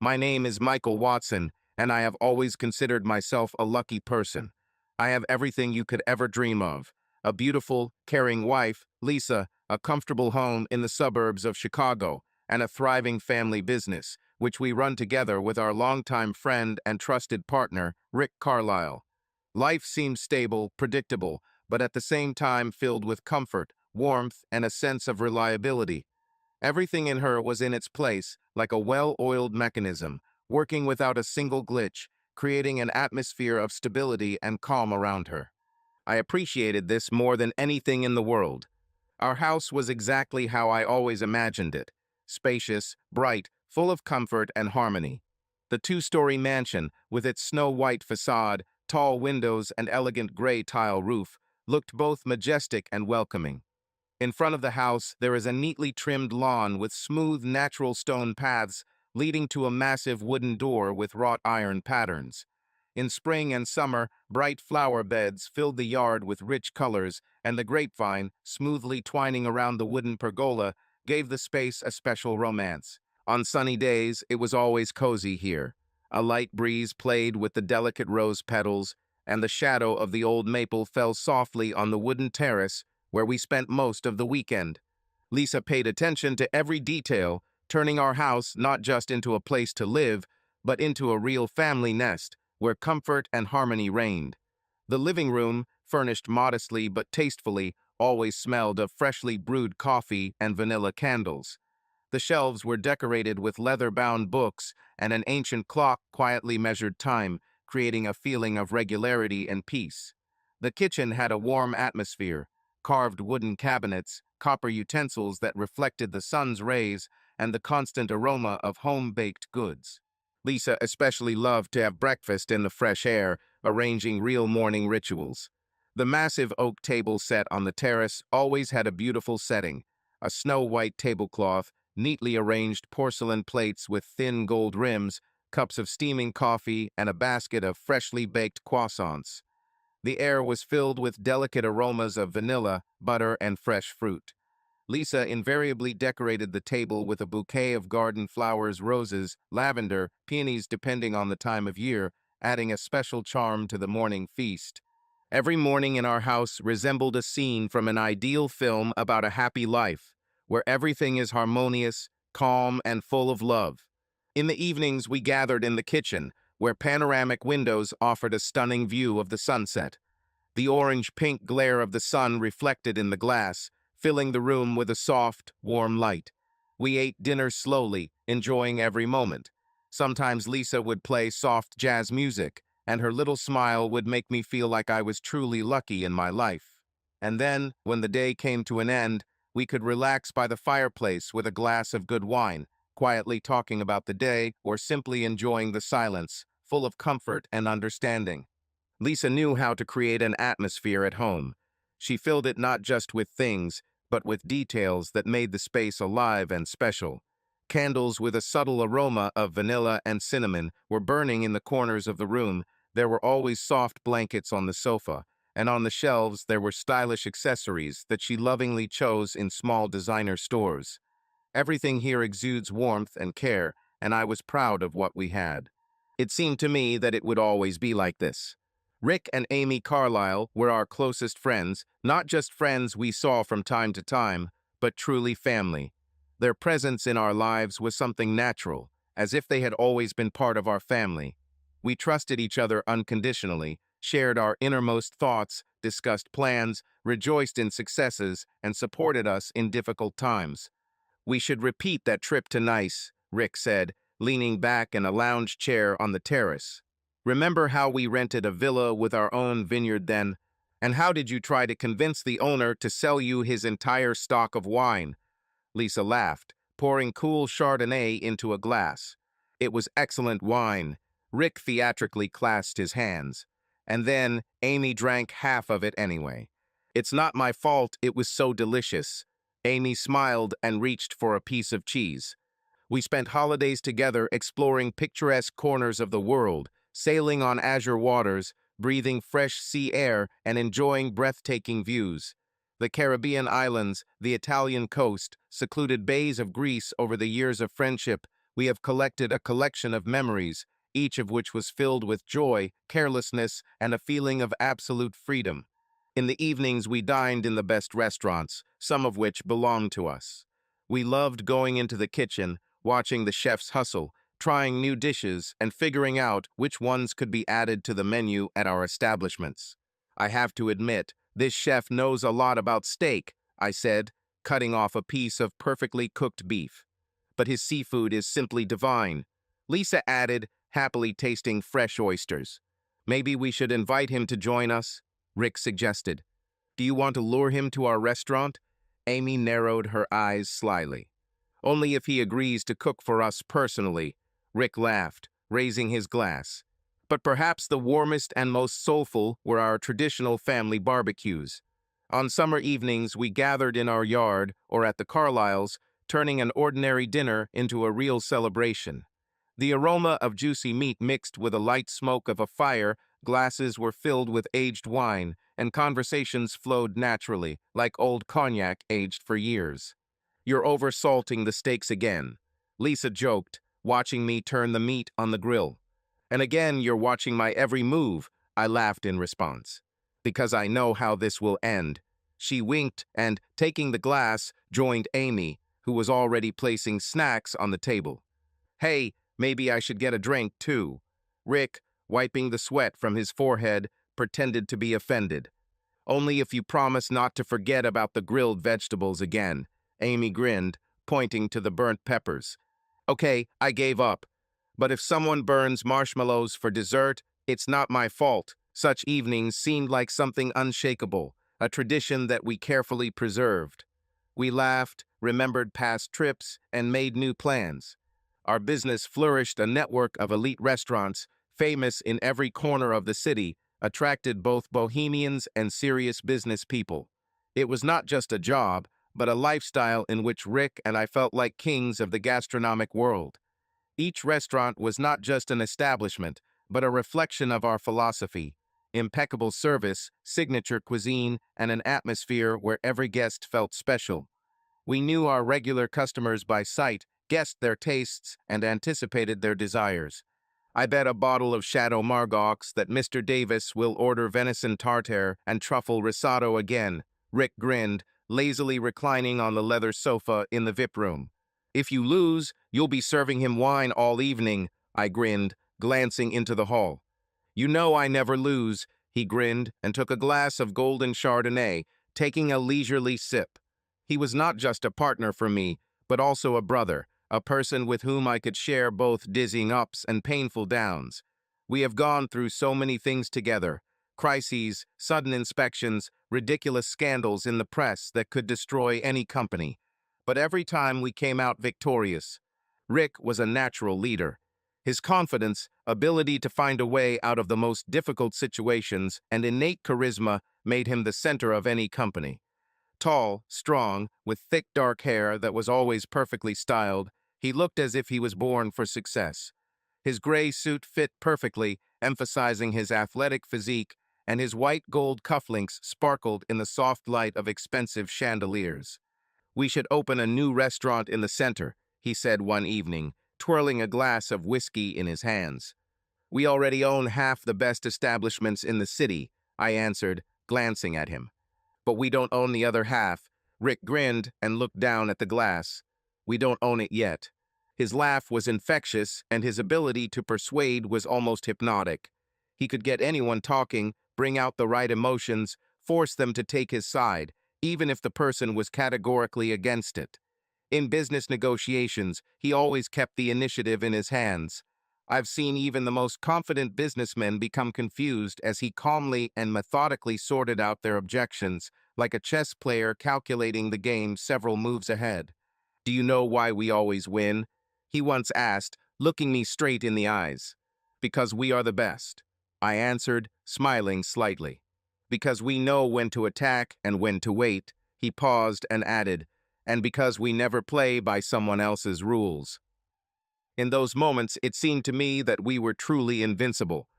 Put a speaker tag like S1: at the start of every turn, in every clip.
S1: My name is Michael Watson, and I have always considered myself a lucky person. I have everything you could ever dream of. A beautiful, caring wife, Lisa, a comfortable home in the suburbs of Chicago, and a thriving family business, which we run together with our longtime friend and trusted partner, Rick Carlisle. Life seems stable, predictable, but at the same time filled with comfort, warmth, and a sense of reliability. Everything in her was in its place, like a well-oiled mechanism, working without a single glitch, creating an atmosphere of stability and calm around her. I appreciated this more than anything in the world. Our house was exactly how I always imagined it: spacious, bright, full of comfort and harmony. The two-story mansion, with its snow-white facade, tall windows, and elegant gray tile roof, looked both majestic and welcoming. In front of the house, there is a neatly trimmed lawn with smooth, natural stone paths leading to a massive wooden door with wrought iron patterns. In spring and summer, bright flower beds filled the yard with rich colors, and the grapevine, smoothly twining around the wooden pergola, gave the space a special romance. On sunny days, it was always cozy here. A light breeze played with the delicate rose petals, and the shadow of the old maple fell softly on the wooden terrace where we spent most of the weekend. Lisa paid attention to every detail, turning our house not just into a place to live, but into a real family nest, where comfort and harmony reigned. The living room, furnished modestly but tastefully, always smelled of freshly brewed coffee and vanilla candles. The shelves were decorated with leather-bound books, and an ancient clock quietly measured time, creating a feeling of regularity and peace. The kitchen had a warm atmosphere: carved wooden cabinets, copper utensils that reflected the sun's rays, and the constant aroma of home-baked goods. Lisa especially loved to have breakfast in the fresh air, arranging real morning rituals. The massive oak table set on the terrace always had a beautiful setting: a snow-white tablecloth, neatly arranged porcelain plates with thin gold rims, cups of steaming coffee, and a basket of freshly baked croissants. The air was filled with delicate aromas of vanilla, butter, and fresh fruit. Lisa invariably decorated the table with a bouquet of garden flowers, roses, lavender, peonies depending on the time of year, adding a special charm to the morning feast. Every morning in our house resembled a scene from an ideal film about a happy life, where everything is harmonious, calm, and full of love. In the evenings, we gathered in the kitchen, where panoramic windows offered a stunning view of the sunset. The orange-pink glare of the sun reflected in the glass, filling the room with a soft, warm light. We ate dinner slowly, enjoying every moment. Sometimes Lisa would play soft jazz music, and her little smile would make me feel like I was truly lucky in my life. And then, when the day came to an end, we could relax by the fireplace with a glass of good wine, quietly talking about the day or simply enjoying the silence, full of comfort and understanding. Lisa knew how to create an atmosphere at home. She filled it not just with things, but with details that made the space alive and special. Candles with a subtle aroma of vanilla and cinnamon were burning in the corners of the room. There were always soft blankets on the sofa, and on the shelves there were stylish accessories that she lovingly chose in small designer stores. Everything here exudes warmth and care, and I was proud of what we had. It seemed to me that it would always be like this. Rick and Amy Carlisle were our closest friends, not just friends we saw from time to time, but truly family. Their presence in our lives was something natural, as if they had always been part of our family. We trusted each other unconditionally, shared our innermost thoughts, discussed plans, rejoiced in successes, and supported us in difficult times. "We should repeat that trip to Nice," Rick said, leaning back in a lounge chair on the terrace. "Remember how we rented a villa with our own vineyard then? And how did you try to convince the owner to sell you his entire stock of wine?" Lisa laughed, pouring cool Chardonnay into a glass. It was excellent wine. Rick theatrically clasped his hands. And then Amy drank half of it anyway. "It's not my fault, it was so delicious." Amy smiled and reached for a piece of cheese. We spent holidays together exploring picturesque corners of the world, sailing on azure waters, breathing fresh sea air, and enjoying breathtaking views. The Caribbean islands, the Italian coast, secluded bays of Greece. Over the years of friendship, We have collected a collection of memories, each of which was filled with joy, carelessness, and a feeling of absolute freedom. In the evenings, we dined in the best restaurants, some of which belonged to us. We loved going into the kitchen, watching the chefs hustle, trying new dishes, and figuring out which ones could be added to the menu at our establishments. I have to admit, this chef knows a lot about steak, I said, cutting off a piece of perfectly cooked beef. But his seafood is simply divine. Lisa added, happily tasting fresh oysters. Maybe we should invite him to join us, Rick suggested. Do you want to lure him to our restaurant? Amy narrowed her eyes slyly. Only if he agrees to cook for us personally, Rick laughed, raising his glass. But perhaps the warmest and most soulful were our traditional family barbecues. On summer evenings, we gathered in our yard or at the Carlyles, turning an ordinary dinner into a real celebration. The aroma of juicy meat mixed with a light smoke of a fire, glasses were filled with aged wine, and conversations flowed naturally, like old cognac aged for years. You're oversalting the steaks again, Lisa joked, watching me turn the meat on the grill. And again, you're watching my every move, I laughed in response. Because I know how this will end. She winked and, taking the glass, joined Amy, who was already placing snacks on the table. Hey, maybe I should get a drink, too. Rick, wiping the sweat from his forehead, pretended to be offended. Only if you promise not to forget about the grilled vegetables again, Amy grinned, pointing to the burnt peppers. Okay, I gave up. But if someone burns marshmallows for dessert, it's not my fault. Such evenings seemed like something unshakable, a tradition that we carefully preserved. We laughed, remembered past trips, and made new plans. Our business flourished. A network of elite restaurants, famous in every corner of the city, attracted both bohemians and serious business people. It was not just a job, but a lifestyle in which Rick and I felt like kings of the gastronomic world. Each restaurant was not just an establishment, but a reflection of our philosophy: impeccable service, signature cuisine, and an atmosphere where every guest felt special. We knew our regular customers by sight, guessed their tastes, and anticipated their desires. I bet a bottle of Chateau Margaux that Mr. Davis will order venison tartare and truffle risotto again, Rick grinned, lazily reclining on the leather sofa in the VIP room. If you lose, you'll be serving him wine all evening, I grinned, glancing into the hall. You know I never lose, he grinned and took a glass of golden Chardonnay, taking a leisurely sip. He was not just a partner for me, but also a brother, a person with whom I could share both dizzying ups and painful downs. We have gone through so many things together: crises, sudden inspections, ridiculous scandals in the press that could destroy any company. But every time we came out victorious. Rick was a natural leader. His confidence, ability to find a way out of the most difficult situations, and innate charisma made him the center of any company. Tall, strong, with thick dark hair that was always perfectly styled, he looked as if he was born for success. His gray suit fit perfectly, emphasizing his athletic physique, and his white gold cufflinks sparkled in the soft light of expensive chandeliers. We should open a new restaurant in the center, he said one evening, twirling a glass of whiskey in his hands. We already own half the best establishments in the city, I answered, glancing at him. But we don't own the other half. Rick grinned and looked down at the glass. We don't own it yet. His laugh was infectious, and his ability to persuade was almost hypnotic. He could get anyone talking, bring out the right emotions, force them to take his side, even if the person was categorically against it. In business negotiations, he always kept the initiative in his hands. I've seen even the most confident businessmen become confused as he calmly and methodically sorted out their objections, like a chess player calculating the game several moves ahead. Do you know why we always win? He once asked, looking me straight in the eyes. Because we are the best, I answered, smiling slightly. Because we know when to attack and when to wait, he paused and added, and because we never play by someone else's rules. In those moments, it seemed to me that we were truly invincible.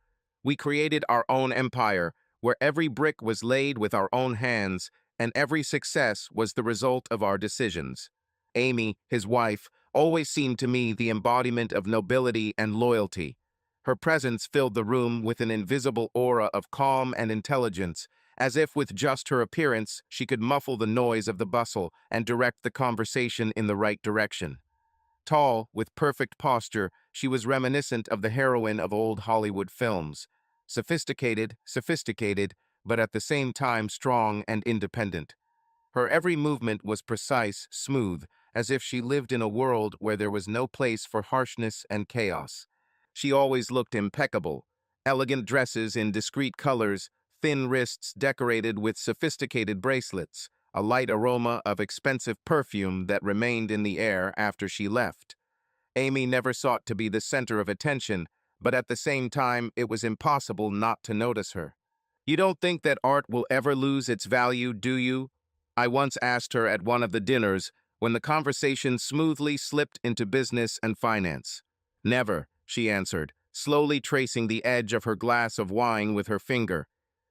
S1: We created our own empire, where every brick was laid with our own hands, and every success was the result of our decisions. Amy, his wife, always seemed to me the embodiment of nobility and loyalty. Her presence filled the room with an invisible aura of calm and intelligence, as if with just her appearance she could muffle the noise of the bustle and direct the conversation in the right direction. Tall, with perfect posture, she was reminiscent of the heroine of old Hollywood films. Sophisticated, but at the same time strong and independent. Her every movement was precise, smooth, as if she lived in a world where there was no place for harshness and chaos. She always looked impeccable. Elegant dresses in discreet colors, thin wrists decorated with sophisticated bracelets, a light aroma of expensive perfume that remained in the air after she left. Amy never sought to be the center of attention, but at the same time it was impossible not to notice her. "You don't think that art will ever lose its value, do you?" I once asked her at one of the dinners when the conversation smoothly slipped into business and finance. "Never," she answered, slowly tracing the edge of her glass of wine with her finger.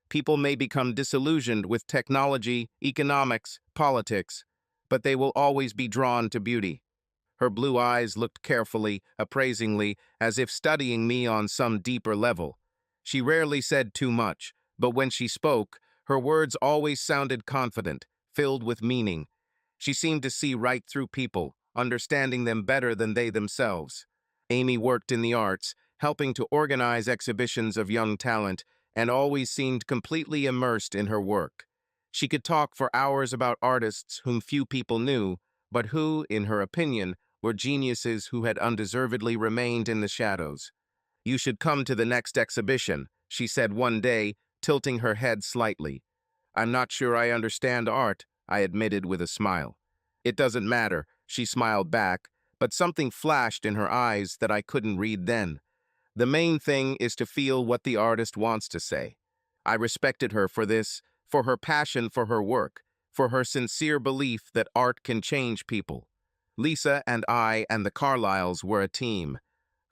S1: "People may become disillusioned with technology, economics, politics, but they will always be drawn to beauty." Her blue eyes looked carefully, appraisingly, as if studying me on some deeper level. She rarely said too much, but when she spoke, her words always sounded confident, filled with meaning. She seemed to see right through people, understanding them better than they themselves. Amy worked in the arts, helping to organize exhibitions of young talent, and always seemed completely immersed in her work. She could talk for hours about artists whom few people knew, but who, in her opinion, were geniuses who had undeservedly remained in the shadows. "You should come to the next exhibition," she said one day, tilting her head slightly. "I'm not sure I understand art," I admitted with a smile. "It doesn't matter," she smiled back, but something flashed in her eyes that I couldn't read then. "The main thing is to feel what the artist wants to say." I respected her for this, for her passion for her work, for her sincere belief that art can change people. Lisa and I and the Carlyles were a team.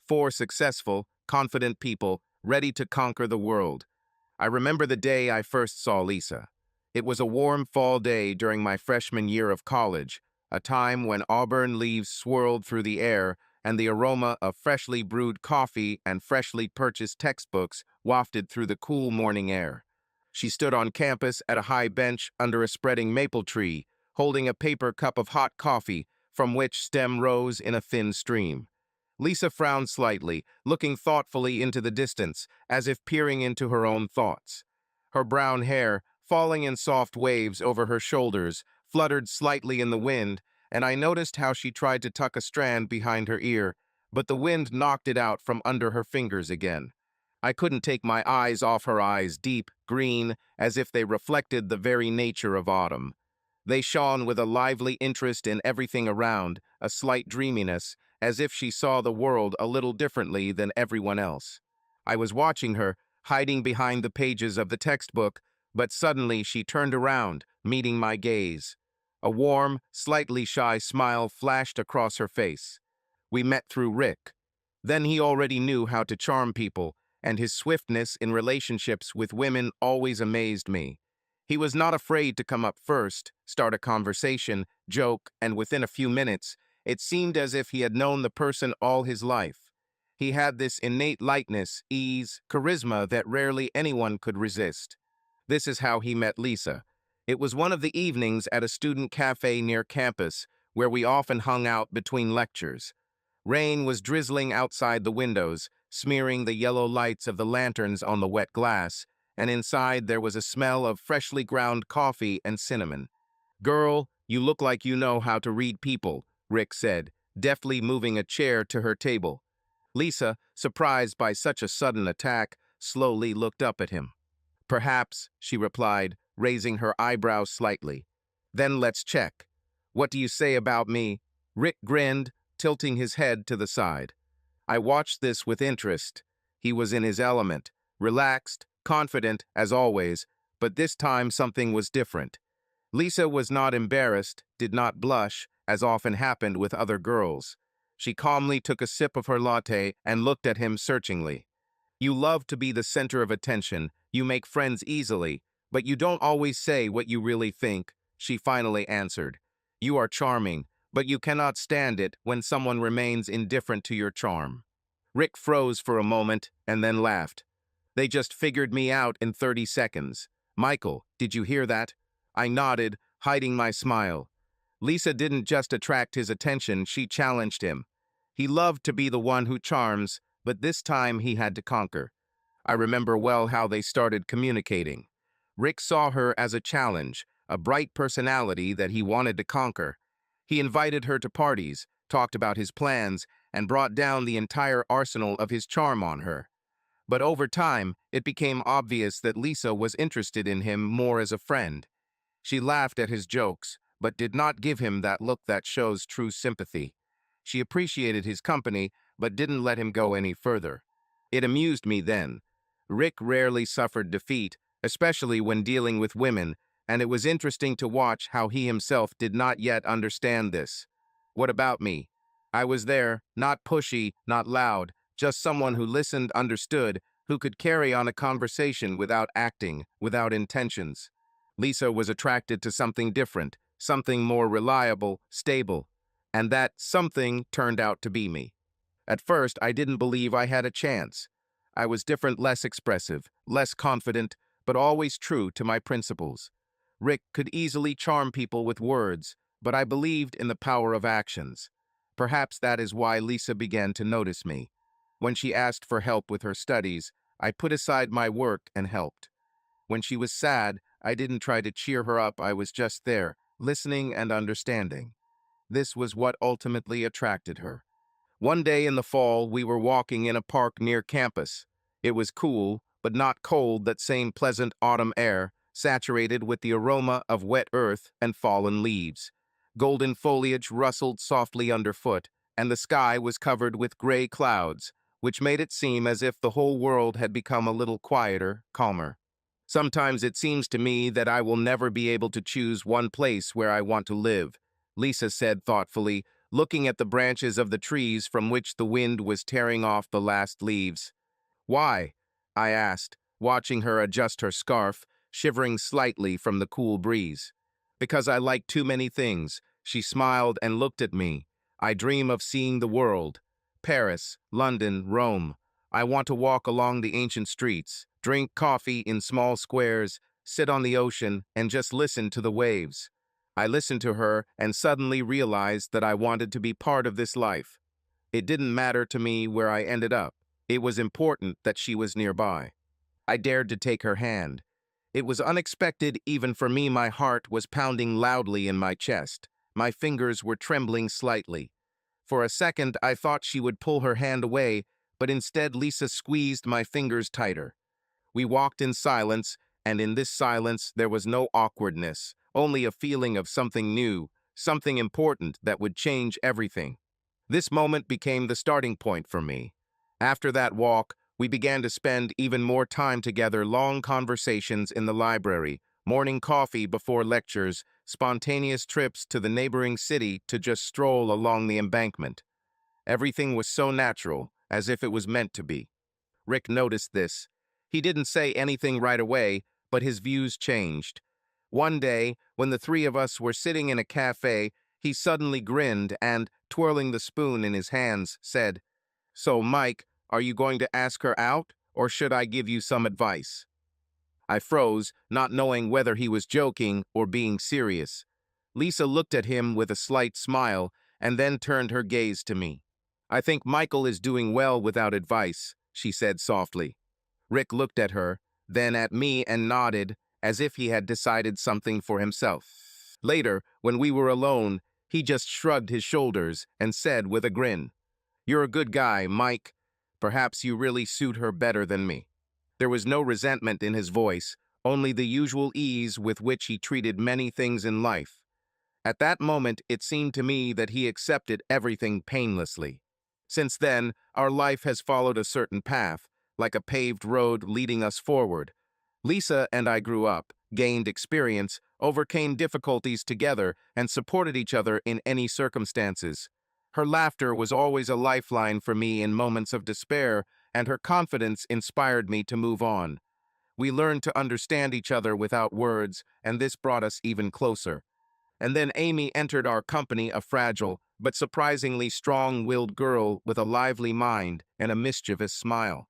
S1: Four successful, confident people, ready to conquer the world. I remember the day I first saw Lisa. It was a warm fall day during my freshman year of college, a time when auburn leaves swirled through the air and the aroma of freshly brewed coffee and freshly purchased textbooks wafted through the cool morning air. She stood on campus at a high bench under a spreading maple tree, holding a paper cup of hot coffee from which stem rose in a thin stream. Lisa frowned slightly, looking thoughtfully into the distance, as if peering into her own thoughts. Her brown hair, falling in soft waves over her shoulders, fluttered slightly in the wind, and I noticed how she tried to tuck a strand behind her ear, but the wind knocked it out from under her fingers again. I couldn't take my eyes off her eyes, deep, green, as if they reflected the very nature of autumn. They shone with a lively interest in everything around, a slight dreaminess, as if she saw the world a little differently than everyone else. I was watching her, hiding behind the pages of the textbook, but suddenly she turned around, meeting my gaze. A warm, slightly shy smile flashed across her face. We met through Rick. Then he already knew how to charm people, and his swiftness in relationships with women always amazed me. He was not afraid to come up first, start a conversation, joke, and within a few minutes, it seemed as if he had known the person all his life. He had this innate lightness, ease, charisma that rarely anyone could resist. This is how he met Lisa. It was one of the evenings at a student cafe near campus, where we often hung out between lectures. Rain was drizzling outside the windows, smearing the yellow lights of the lanterns on the wet glass, and inside there was a smell of freshly ground coffee and cinnamon. "Girl, you look like you know how to read people," Rick said, deftly moving a chair to her table. Lisa, surprised by such a sudden attack, slowly looked up at him. "Perhaps," she replied, raising her eyebrows slightly. "Then let's check. What do you say about me?" Rick grinned, tilting his head to the side. I watched this with interest. He was in his element, relaxed, confident, as always, but this time something was different. Lisa was not embarrassed, did not blush, as often happened with other girls. She calmly took a sip of her latte and looked at him searchingly. "You love to be the center of attention, you make friends easily, but you don't always say what you really think," she finally answered. "You are charming, but you cannot stand it when someone remains indifferent to your charm. Rick froze for a moment and then laughed. They just figured me out in 30 seconds. Michael, did you hear that? I nodded, hiding my smile. Lisa didn't just attract his attention, she challenged him. He loved to be the one who charms, but this time he had to conquer. I remember well how they started communicating. Rick saw her as a challenge, a bright personality that he wanted to conquer. He invited her to parties, talked about his plans, and brought down the entire arsenal of his charm on her. But over time, it became obvious that Lisa was interested in him more as a friend. She laughed at his jokes, but did not give him that look that shows true sympathy. She appreciated his company, but didn't let him go any further. It amused me then. Rick rarely suffered defeat, especially when dealing with women, and it was interesting to watch how he himself did not yet understand this. What about me? I was there, not pushy, not loud, just someone who listened, understood, who could carry on a conversation without acting, without intentions. Lisa was attracted to something different, something more reliable, stable, and that something turned out to be me. At first, I didn't believe I had a chance. I was different, less expressive, less confident, but always true to my principles. Rick could easily charm people with words, but I believed in the power of actions. Perhaps that is why Lisa began to notice me. When she asked for help with her studies, I put aside my work and helped. When she was sad, I didn't try to cheer her up, I was just there, listening and understanding. This was what ultimately attracted her. One day in the fall, we were walking in a park near campus. It was cool, but not cold, that same pleasant autumn air, saturated with the aroma of wet earth and fallen leaves. Golden foliage rustled softly underfoot, and the sky was covered with gray clouds, which made it seem as if the whole world had become a little quieter, calmer. Sometimes it seems to me that I will never be able to choose one place where I want to live, Lisa said thoughtfully, looking at the branches of the trees from which the wind was tearing off the last leaves. Why? I asked, watching her adjust her scarf, shivering slightly from the cool breeze. Because I like too many things, she smiled and looked at me. I dream of seeing the world. Paris, London, Rome. I want to walk along the ancient streets, drink coffee in small squares, sit on the ocean, and just listen to the waves. I listened to her and suddenly realized that I wanted to be part of this life. It didn't matter to me where I ended up. It was important that she was nearby. I dared to take her hand. It was unexpected even for me. My heart was pounding loudly in my chest. My fingers were trembling slightly. For a second, I thought she would pull her hand away, but instead Lisa squeezed my fingers tighter. We walked in silence, and in this silence there was no awkwardness, only a feeling of something new, something important that would change everything. This moment became the starting point for me. After that walk, we began to spend even more time together, long conversations in the library, morning coffee before lectures, spontaneous trips to the neighboring city to just stroll along the embankment. Everything was so natural, as if it was meant to be. Rick noticed this. He didn't say anything right away, but his views changed. One day, when the three of us were sitting in a cafe, he suddenly grinned and, twirling the spoon in his hands, said, "So, Mike, are you going to ask her out, or should I give you some advice?" I froze, not knowing whether he was joking or being serious. Lisa looked at him with a slight smile and then turned her gaze to me. "I think Michael is doing well without advice," she said softly. Rick looked at her, then at me and nodded, as if he had decided something for himself. Later, when we were alone, he just shrugged his shoulders and said with a grin, "You're a good guy, Mike. Perhaps you really suit her better than me." There was no resentment in his voice, only the usual ease with which he treated many things in life. At that moment, it seemed to me that he accepted everything painlessly. Since then, our life has followed a certain path, like a paved road leading us forward. Lisa and I grew up, gained experience, overcame difficulties together, and supported each other in any circumstances. Her laughter was always a lifeline for me in moments of despair, and her confidence inspired me to move on. We learned to understand each other without words, and this brought us even closer. And then Amy entered our company, a fragile but surprisingly strong-willed girl with a lively mind and a mischievous smile.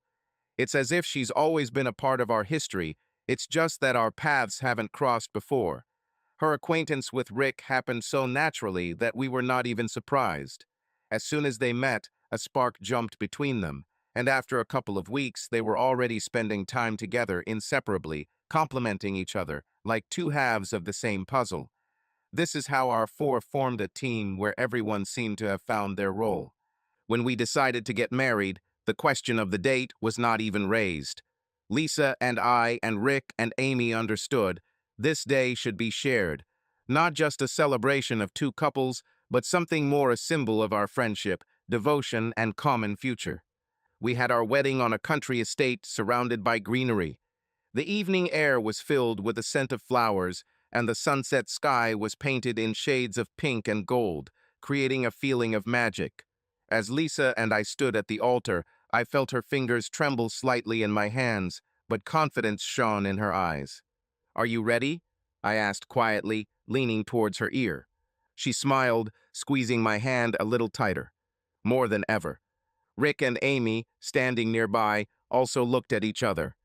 S1: It's as if she's always been a part of our history, it's just that our paths haven't crossed before. Her acquaintance with Rick happened so naturally that we were not even surprised. As soon as they met, a spark jumped between them, and after a couple of weeks they were already spending time together inseparably, complementing each other, like two halves of the same puzzle. This is how our four formed a team where everyone seemed to have found their role. When we decided to get married, the question of the date was not even raised. Lisa and I and Rick and Amy understood this day should be shared, not just a celebration of two couples, but something more, a symbol of our friendship, devotion, and common future. We had our wedding on a country estate surrounded by greenery. The evening air was filled with the scent of flowers, and the sunset sky was painted in shades of pink and gold, creating a feeling of magic. As Lisa and I stood at the altar, I felt her fingers tremble slightly in my hands, but confidence shone in her eyes. "Are you ready?" I asked quietly, leaning towards her ear. She smiled, squeezing my hand a little tighter. More than ever. Rick and Amy, standing nearby, also looked at each other.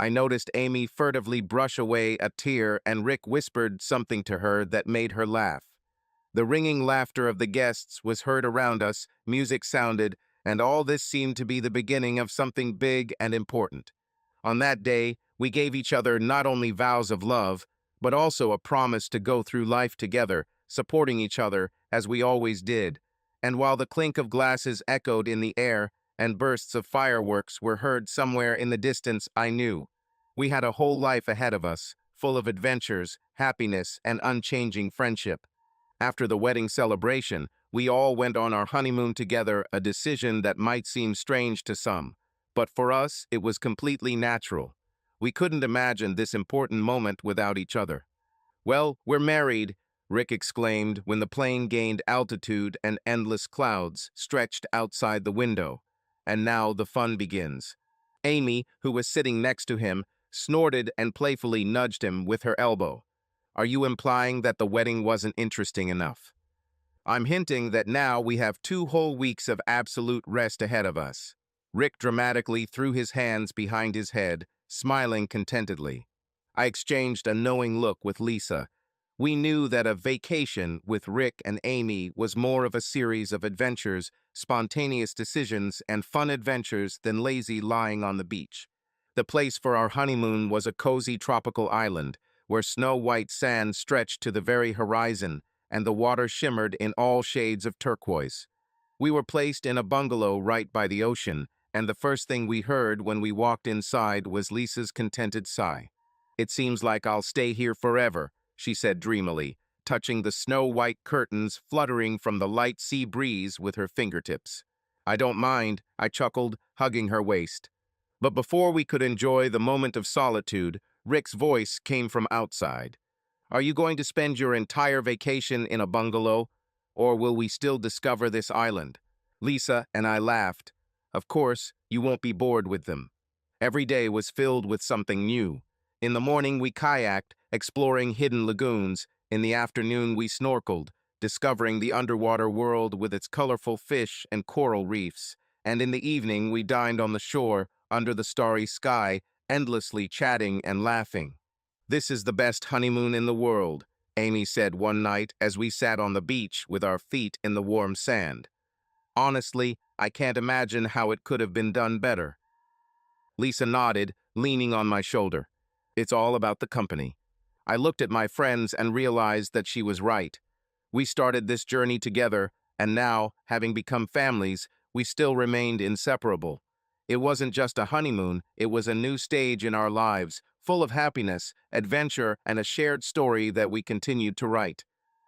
S1: I noticed Amy furtively brush away a tear, and Rick whispered something to her that made her laugh. The ringing laughter of the guests was heard around us, music sounded, and all this seemed to be the beginning of something big and important. On that day, we gave each other not only vows of love, but also a promise to go through life together, supporting each other as we always did. And while the clink of glasses echoed in the air and bursts of fireworks were heard somewhere in the distance, I knew we had a whole life ahead of us, full of adventures, happiness, and unchanging friendship. After the wedding celebration, we all went on our honeymoon together, a decision that might seem strange to some. But for us, it was completely natural. We couldn't imagine this important moment without each other. "Well, we're married," Rick exclaimed when the plane gained altitude and endless clouds stretched outside the window. And now the fun begins. Amy, who was sitting next to him, snorted and playfully nudged him with her elbow. "Are you implying that the wedding wasn't interesting enough?" "I'm hinting that now we have 2 whole weeks of absolute rest ahead of us." Rick dramatically threw his hands behind his head, smiling contentedly. I exchanged a knowing look with Lisa. We knew that a vacation with Rick and Amy was more of a series of adventures, spontaneous decisions, and fun adventures than lazy lying on the beach. The place for our honeymoon was a cozy tropical island, where snow-white sand stretched to the very horizon, and the water shimmered in all shades of turquoise. We were placed in a bungalow right by the ocean, and the first thing we heard when we walked inside was Lisa's contented sigh. "It seems like I'll stay here forever," she said dreamily, touching the snow-white curtains fluttering from the light sea breeze with her fingertips. "I don't mind," I chuckled, hugging her waist. But before we could enjoy the moment of solitude, Rick's voice came from outside. "Are you going to spend your entire vacation in a bungalow, or will we still discover this island?" Lisa and I laughed. "Of course, you won't be bored with them." Every day was filled with something new. In the morning we kayaked, exploring hidden lagoons. In the afternoon we snorkeled, discovering the underwater world with its colorful fish and coral reefs. And in the evening we dined on the shore, under the starry sky, endlessly chatting and laughing. "This is the best honeymoon in the world," Amy said one night as we sat on the beach with our feet in the warm sand. "Honestly, I can't imagine how it could have been done better." Lisa nodded, leaning on my shoulder. "It's all about the company." I looked at my friends and realized that she was right. We started this journey together, and now, having become families, we still remained inseparable. It wasn't just a honeymoon, it was a new stage in our lives, full of happiness, adventure, and a shared story that we continued to write.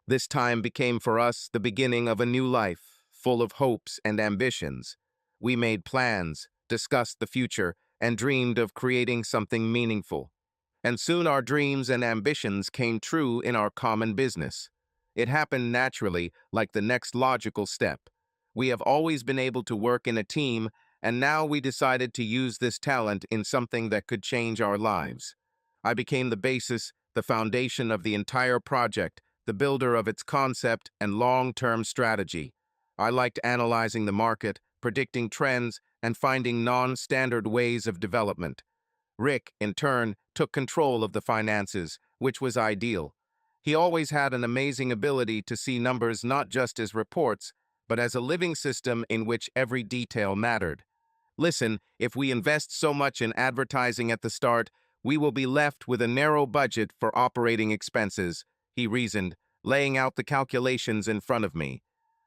S1: This time became for us the beginning of a new life, full of hopes and ambitions. We made plans, discussed the future, and dreamed of creating something meaningful. And soon our dreams and ambitions came true in our common business. It happened naturally, like the next logical step. We have always been able to work in a team, and now we decided to use this talent in something that could change our lives. I became the basis, the foundation of the entire project, the builder of its concept and long-term strategy. I liked analyzing the market, predicting trends, and finding non-standard ways of development. Rick, in turn, took control of the finances, which was ideal. He always had an amazing ability to see numbers not just as reports, but as a living system in which every detail mattered. Listen, if we invest so much in advertising at the start, we will be left with a narrow budget for operating expenses, he reasoned, laying out the calculations in front of me.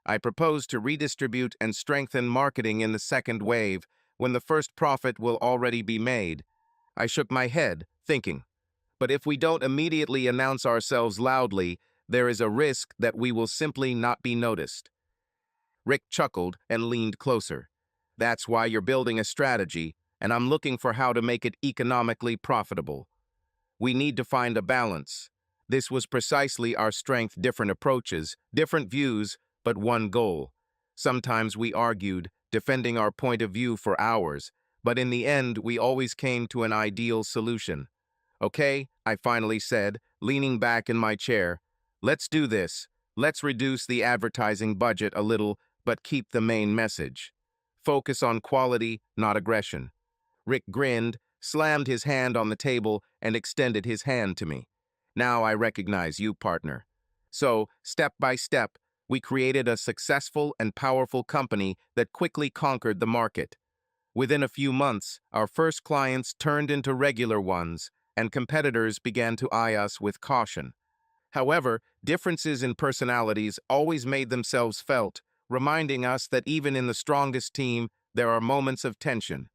S1: I propose to redistribute and strengthen marketing in the second wave, when the first profit will already be made. I shook my head, thinking, but if we don't immediately announce ourselves loudly, there is a risk that we will simply not be noticed. Rick chuckled and leaned closer. That's why you're building a strategy, and I'm looking for how to make it economically profitable. We need to find a balance. This was precisely our strength: different approaches, different views, but one goal. Sometimes we argued, defending our point of view for hours, but in the end we always came to an ideal solution. Okay, I finally said, leaning back in my chair. Let's do this. Let's reduce the advertising budget a little, but keep the main message. Focus on quality, not aggression. Rick grinned, slammed his hand on the table, and extended his hand to me. Now I recognize you, partner. So, step by step, we created a successful and powerful company that quickly conquered the market. Within a few months, our first clients turned into regular ones, and competitors began to eye us with caution. However, differences in personalities always made themselves felt, reminding us that even in the strongest team, there are moments of tension.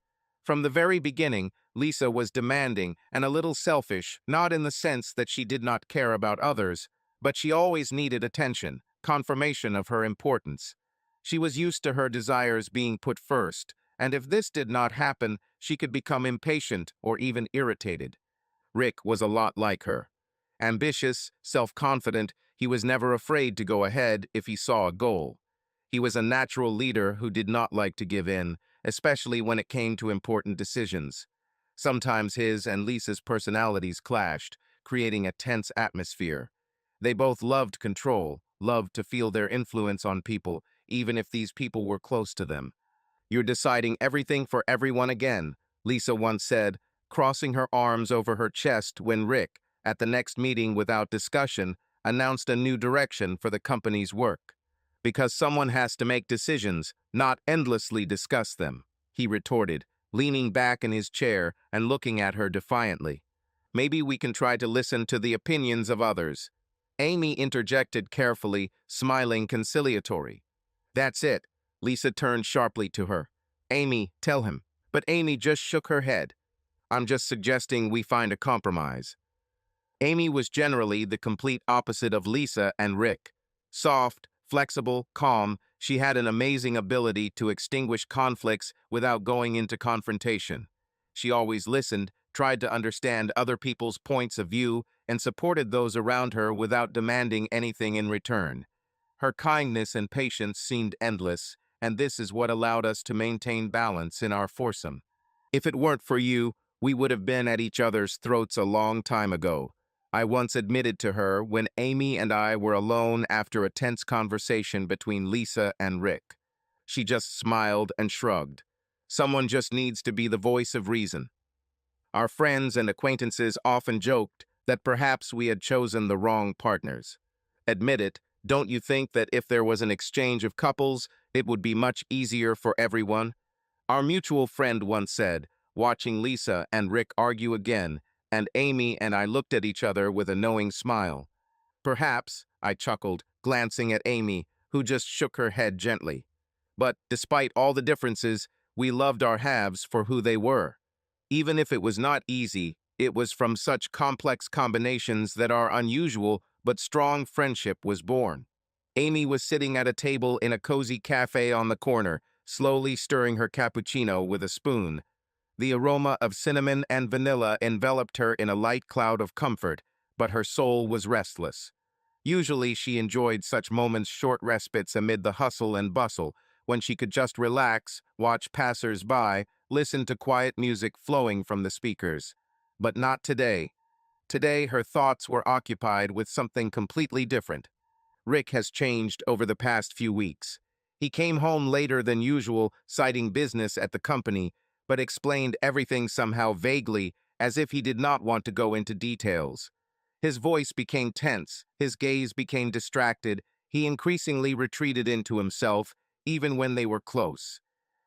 S1: From the very beginning, Lisa was demanding and a little selfish, not in the sense that she did not care about others, but she always needed attention, confirmation of her importance. She was used to her desires being put first, and if this did not happen, she could become impatient or even irritated. Rick was a lot like her. Ambitious, self-confident, he was never afraid to go ahead if he saw a goal. He was a natural leader who did not like to give in, especially when it came to important decisions. Sometimes his and Lisa's personalities clashed, creating a tense atmosphere. They both loved control, loved to feel their influence on people, even if these people were close to them. "You're deciding everything for everyone again," Lisa once said, crossing her arms over her chest when Rick, at the next meeting without discussion, announced a new direction for the company's work. "Because someone has to make decisions, not endlessly discuss them," he retorted, leaning back in his chair and looking at her defiantly. "Maybe we can try to listen to the opinions of others." Amy interjected carefully, smiling conciliatory. "That's it." Lisa turned sharply to her. "Amy, tell him." But Amy just shook her head. "I'm just suggesting we find a compromise." Amy was generally the complete opposite of Lisa and Rick. Soft, flexible, calm, she had an amazing ability to extinguish conflicts without going into confrontation. She always listened, tried to understand other people's points of view, and supported those around her without demanding anything in return. Her kindness and patience seemed endless, and this is what allowed us to maintain balance in our foursome. "If it weren't for you, we would have been at each other's throats a long time ago," I once admitted to her when Amy and I were alone after a tense conversation between Lisa and Rick. She just smiled and shrugged. "Someone just needs to be the voice of reason." Our friends and acquaintances often joked that perhaps we had chosen the wrong partners. Admit it, don't you think that if there was an exchange of couples, it would be much easier for everyone? Our mutual friend once said, watching Lisa and Rick argue again, and Amy and I looked at each other with a knowing smile. "Perhaps," I chuckled, glancing at Amy, who just shook her head gently. But despite all the differences, we loved our halves for who they were. Even if it was not easy, it was from such complex combinations that our unusual but strong friendship was born. Amy was sitting at a table in a cozy cafe on the corner, slowly stirring her cappuccino with a spoon. The aroma of cinnamon and vanilla enveloped her in a light cloud of comfort, but her soul was restless. Usually she enjoyed such moments, short respites amid the hustle and bustle, when she could just relax, watch passers-by, listen to quiet music flowing from the speakers. But not today. Today, her thoughts were occupied with something completely different. Rick has changed over the past few weeks. He came home later than usual, citing business at the company, but explained everything somehow vaguely, as if he did not want to go into details. His voice became tense, his gaze became distracted, he increasingly retreated into himself, even when they were close.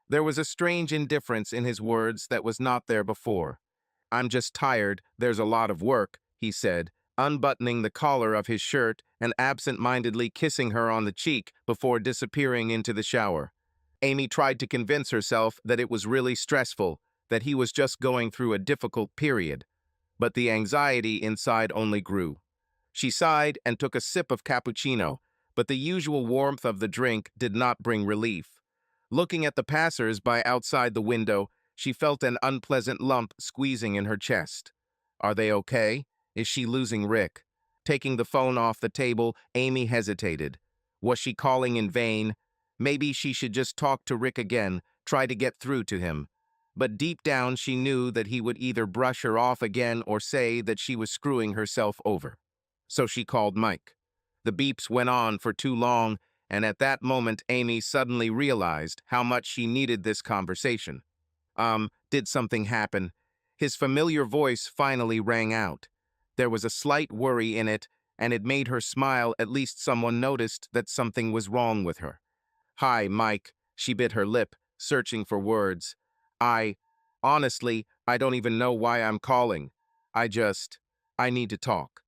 S1: There was a strange indifference in his words that was not there before. "I'm just tired, there's a lot of work," he said, unbuttoning the collar of his shirt and absent-mindedly kissing her on the cheek before disappearing into the shower. Amy tried to convince herself that it was really stressful, that he was just going through a difficult period. But the anxiety inside only grew. She sighed and took a sip of cappuccino, but the usual warmth of the drink did not bring relief. Looking at the passers-by outside the window, she felt an unpleasant lump squeezing in her chest. Are they okay? Is she losing Rick? Taking the phone off the table, Amy hesitated. Was she calling in vain? Maybe she should just talk to Rick again, try to get through to him. But deep down she knew that he would either brush her off again or say that she was screwing herself over. So she called Mike. The beeps went on for too long, and at that moment Amy suddenly realized how much she needed this conversation. Did something happen? His familiar voice finally rang out. There was a slight worry in it, and it made her smile. At least someone noticed that something was wrong with her. "Hi, Mike," she bit her lip, searching for words. Honestly, I don't even know why I'm calling. I need to talk."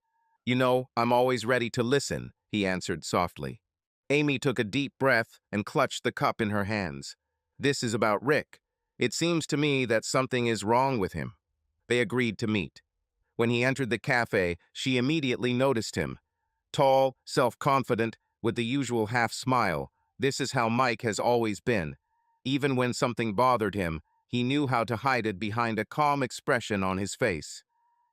S1: "You know, I'm always ready to listen," he answered softly. Amy took a deep breath and clutched the cup in her hands. "This is about Rick. It seems to me that something is wrong with him." They agreed to meet. When he entered the cafe, she immediately noticed him. Tall, self-confident, with the usual half-smile. This is how Mike has always been. Even when something bothered him, he knew how to hide it behind a calm expression on his face.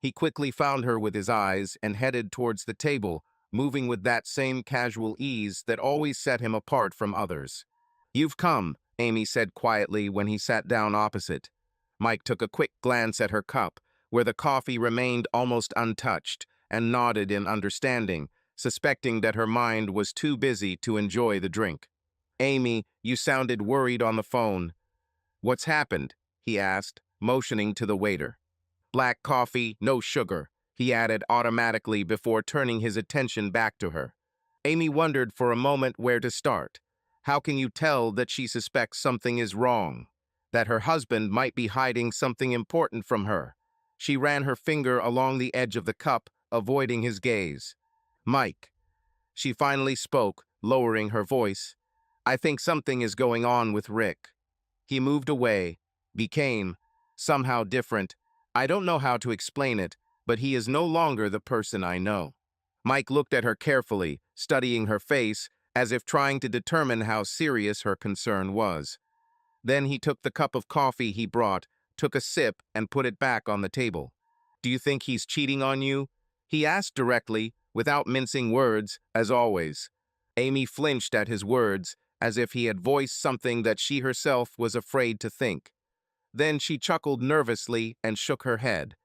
S1: He quickly found her with his eyes and headed towards the table, moving with that same casual ease that always set him apart from others. "You've come," Amy said quietly when he sat down opposite. Mike took a quick glance at her cup, where the coffee remained almost untouched, and nodded in understanding, suspecting that her mind was too busy to enjoy the drink. "Amy, you sounded worried on the phone." "What's happened?" he asked, motioning to the waiter. "Black coffee, no sugar," he added automatically before turning his attention back to her. Amy wondered for a moment where to start. How can you tell that she suspects something is wrong? That her husband might be hiding something important from her? She ran her finger along the edge of the cup, avoiding his gaze. "Mike," she finally spoke, lowering her voice. "I think something is going on with Rick." He moved away, became somehow different. I don't know how to explain it, but he is no longer the person I know. Mike looked at her carefully, studying her face, as if trying to determine how serious her concern was. Then he took the cup of coffee he brought, took a sip, and put it back on the table. "Do you think he's cheating on you?" he asked directly, without mincing words, as always. Amy flinched at his words, as if he had voiced something that she herself was afraid to think. Then she chuckled nervously and shook her head.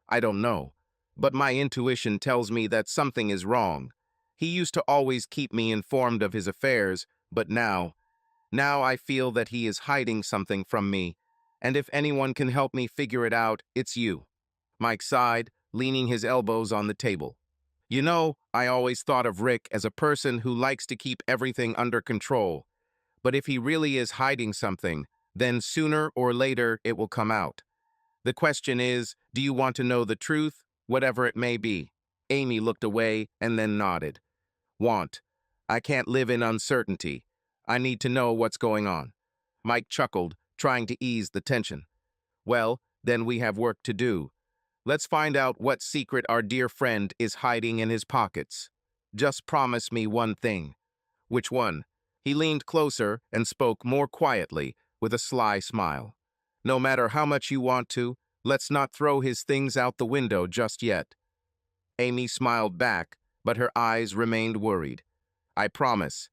S1: "I don't know, but my intuition tells me that something is wrong. He used to always keep me informed of his affairs, but now I feel that he is hiding something from me, and if anyone can help me figure it out, it's you." Mike sighed, leaning his elbows on the table. "You know, I always thought of Rick as a person who likes to keep everything under control. But if he really is hiding something, then sooner or later it will come out. The question is, do you want to know the truth, whatever it may be?" Amy looked away and then nodded. "Want. I can't live in uncertainty. I need to know what's going on." Mike chuckled, trying to ease the tension. "Well, then we have work to do. Let's find out what secret our dear friend is hiding in his pockets. Just promise me one thing." "Which one?" He leaned closer and spoke more quietly, with a sly smile. "No matter how much you want to, let's not throw his things out the window just yet." Amy smiled back, but her eyes remained worried. "I promise.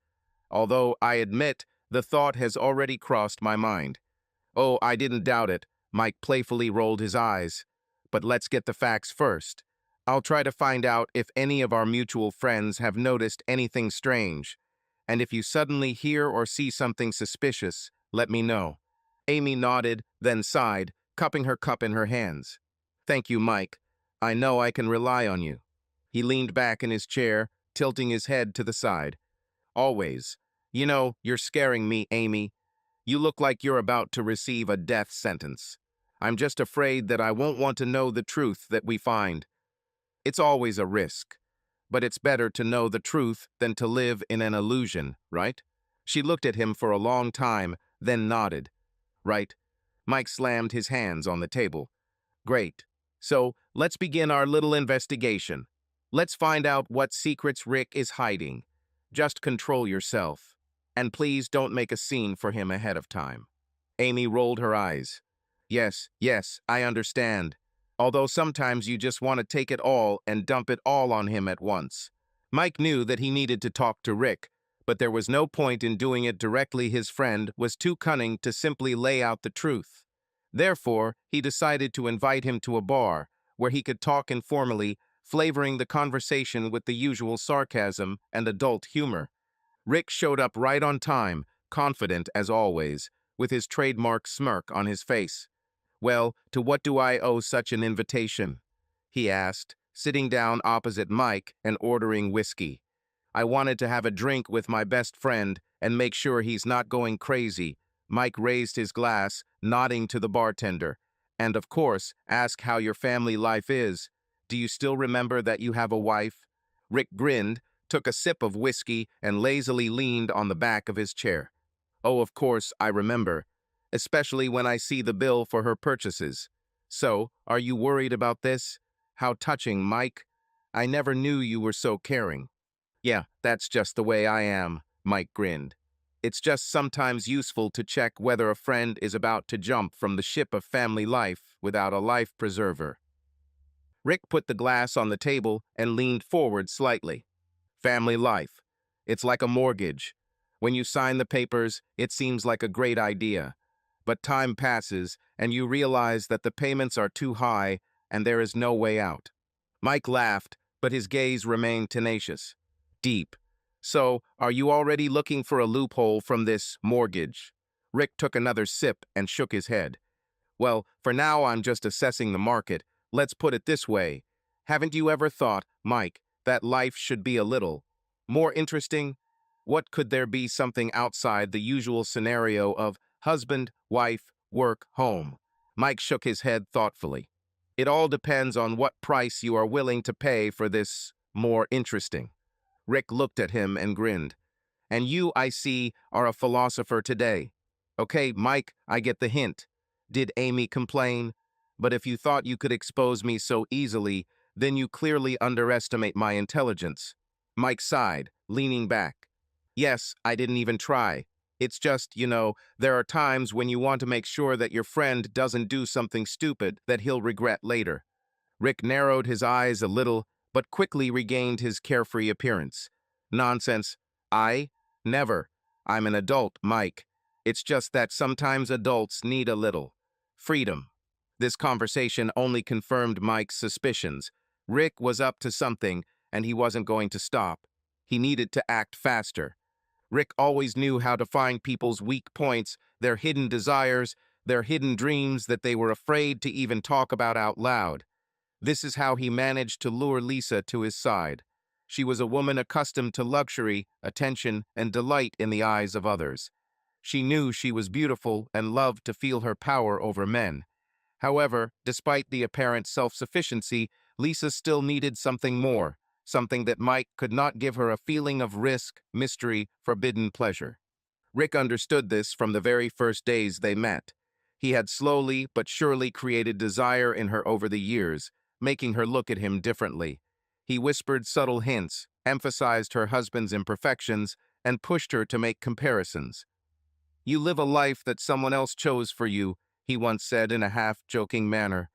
S1: Although I admit the thought has already crossed my mind." "Oh, I didn't doubt it." Mike playfully rolled his eyes. "But let's get the facts first. I'll try to find out if any of our mutual friends have noticed anything strange. And if you suddenly hear or see something suspicious, let me know." Amy nodded, then sighed, cupping her cup in her hands. "Thank you, Mike. I know I can rely on you." He leaned back in his chair, tilting his head to the side. "Always. You know, you're scaring me, Amy. You look like you're about to receive a death sentence. I'm just afraid that I won't want to know the truth that we find. It's always a risk, but it's better to know the truth than to live in an illusion, right?" She looked at him for a long time, then nodded. "Right." Mike slammed his hands on the table. "Great. So, let's begin our little investigation. Let's find out what secrets Rick is hiding. Just control yourself. And please don't make a scene for him ahead of time." Amy rolled her eyes. "Yes, yes, I understand. Although sometimes you just want to take it all and dump it all on him at once." Mike knew that he needed to talk to Rick, but there was no point in doing it directly. His friend was too cunning to simply lay out the truth. Therefore, he decided to invite him to a bar, where he could talk informally, flavoring the conversation with the usual sarcasm and adult humor. Rick showed up right on time, confident as always, with his trademark smirk on his face. "Well, to what do I owe such an invitation?" he asked, sitting down opposite Mike and ordering whiskey. "I wanted to have a drink with my best friend and make sure he's not going crazy." Mike raised his glass, nodding to the bartender. "And of course, ask how your family life is. Do you still remember that you have a wife?" Rick grinned, took a sip of whiskey, and lazily leaned on the back of his chair. "Oh, of course, I remember. Especially when I see the bill for her purchases. So, are you worried about this? How touching, Mike. I never knew you were so caring." "Yeah, that's just the way I am," Mike grinned. "It's just sometimes useful to check whether a friend is about to jump from the ship of family life without a life preserver." Rick put the glass on the table and leaned forward slightly. "Family life. It's like a mortgage. When you sign the papers, it seems like a great idea. But time passes, and you realize that the payments are too high, and there is no way out." Mike laughed, but his gaze remained tenacious. "Deep. So, are you already looking for a loophole from this mortgage?" Rick took another sip and shook his head. "Well, for now I'm just assessing the market. Let's put it this way. Haven't you ever thought, Mike, that life should be a little more interesting? What could there be something outside the usual scenario of husband, wife, work, home?" Mike shook his head thoughtfully. "It all depends on what price you are willing to pay for this more interesting." Rick looked at him and grinned. "And you, I see, are a philosopher today." "Okay, Mike, I get the hint." Did Amy complain? "But if you thought you could expose me so easily, then you clearly underestimate my intelligence." Mike sighed, leaning back. "Yes, I didn't even try. It's just, there are times when you want to make sure that your friend doesn't do something stupid that he'll regret later." Rick narrowed his eyes a little, but quickly regained his carefree appearance. "Nonsense. I? Never. I'm an adult, Mike. It's just that sometimes adults need a little freedom." This conversation only confirmed Mike's suspicions. Rick was up to something, and he wasn't going to stop. He needed to act faster. Rick always knew how to find people's weak points, their hidden desires, their hidden dreams that they were afraid to even talk about out loud. This is how he managed to lure Lisa to his side. She was a woman accustomed to luxury, attention, and delight in the eyes of others. She knew she was beautiful and loved to feel her power over men. However, despite the apparent self-sufficiency, Lisa still needed something more, something that Mike could not give her: a feeling of risk, mystery, forbidden pleasure. Rick understood this from the very first days they met. He had slowly but surely created desire in her over the years, making her look at him differently. He whispered subtle hints, emphasized her husband's imperfections, and pushed her to make comparisons. "You live a life that someone else chose for you," he once said in a half-joking manner.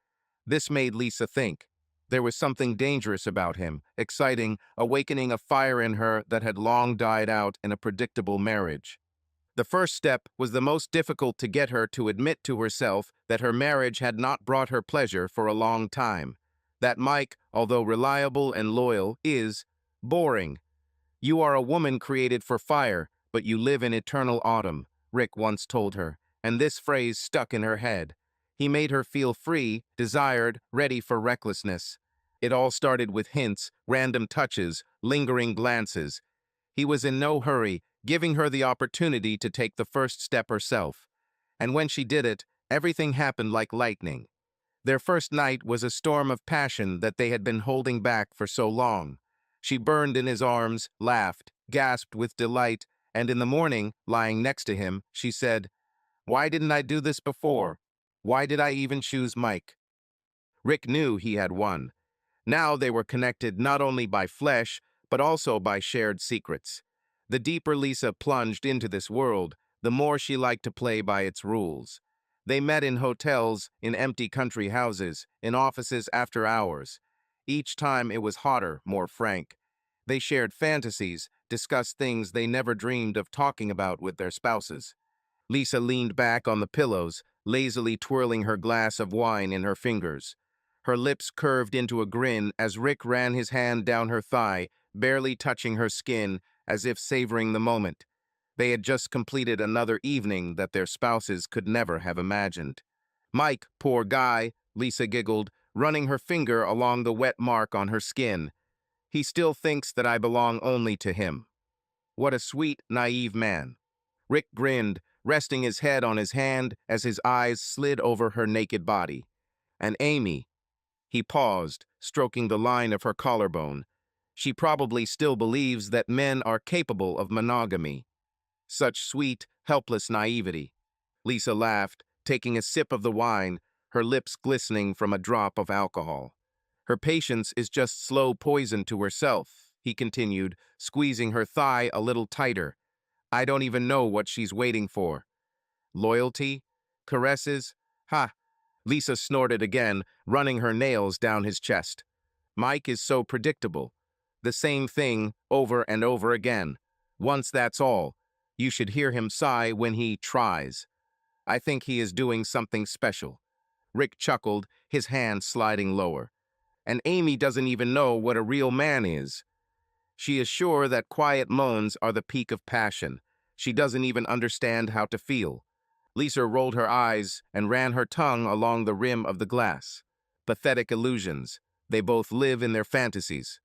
S1: This made Lisa think. There was something dangerous about him, exciting, awakening a fire in her that had long died out in a predictable marriage. The first step was the most difficult: to get her to admit to herself that her marriage had not brought her pleasure for a long time. That Mike, although reliable and loyal, is boring. You are a woman created for fire, but you live in eternal autumn, Rick once told her, and this phrase stuck in her head. He made her feel free, desired, ready for recklessness. It all started with hints, random touches, lingering glances. He was in no hurry, giving her the opportunity to take the first step herself. And when she did it, everything happened like lightning. Their first night was a storm of passion that they had been holding back for so long. She burned in his arms, laughed, gasped with delight, and in the morning, lying next to him, she said, "Why didn't I do this before? Why did I even choose Mike?" Rick knew he had won. Now they were connected not only by flesh, but also by shared secrets. The deeper Lisa plunged into this world, the more she liked to play by its rules. They met in hotels, in empty country houses, in offices after hours. Each time it was hotter, more frank. They shared fantasies, discussed things they never dreamed of talking about with their spouses. Lisa leaned back on the pillows, lazily twirling her glass of wine in her fingers. Her lips curved into a grin as Rick ran his hand down her thigh, barely touching her skin, as if savoring the moment. They had just completed another evening that their spouses could never have imagined. "Mike, poor guy," Lisa giggled, running her finger along the wet mark on her skin. "He still thinks that I belong only to him." What a sweet, naive man. Rick grinned, resting his head on his hand as his eyes slid over her naked body. "And Amy," he paused, stroking the line of her collarbone. "She probably still believes that men are capable of monogamy." Such sweet, helpless naivety. Lisa laughed, taking a sip of the wine, her lips glistening from a drop of alcohol. "Her patience is just slow poison to herself," he continued, squeezing her thigh a little tighter. "I don't even know what she's waiting for. Loyalty? Caresses? Ha!" Lisa snorted again, running her nails down his chest. "Mike is so predictable. The same thing over and over again. Once that's all. You should hear him sigh when he tries. I think he is doing something special." Rick chuckled, his hand sliding lower. "And Amy doesn't even know what a real man is. She is sure that quiet moans are the peak of passion. She doesn't even understand how to feel." Lisa rolled her eyes and ran her tongue along the rim of the glass. Pathetic illusions. They both live in their fantasies.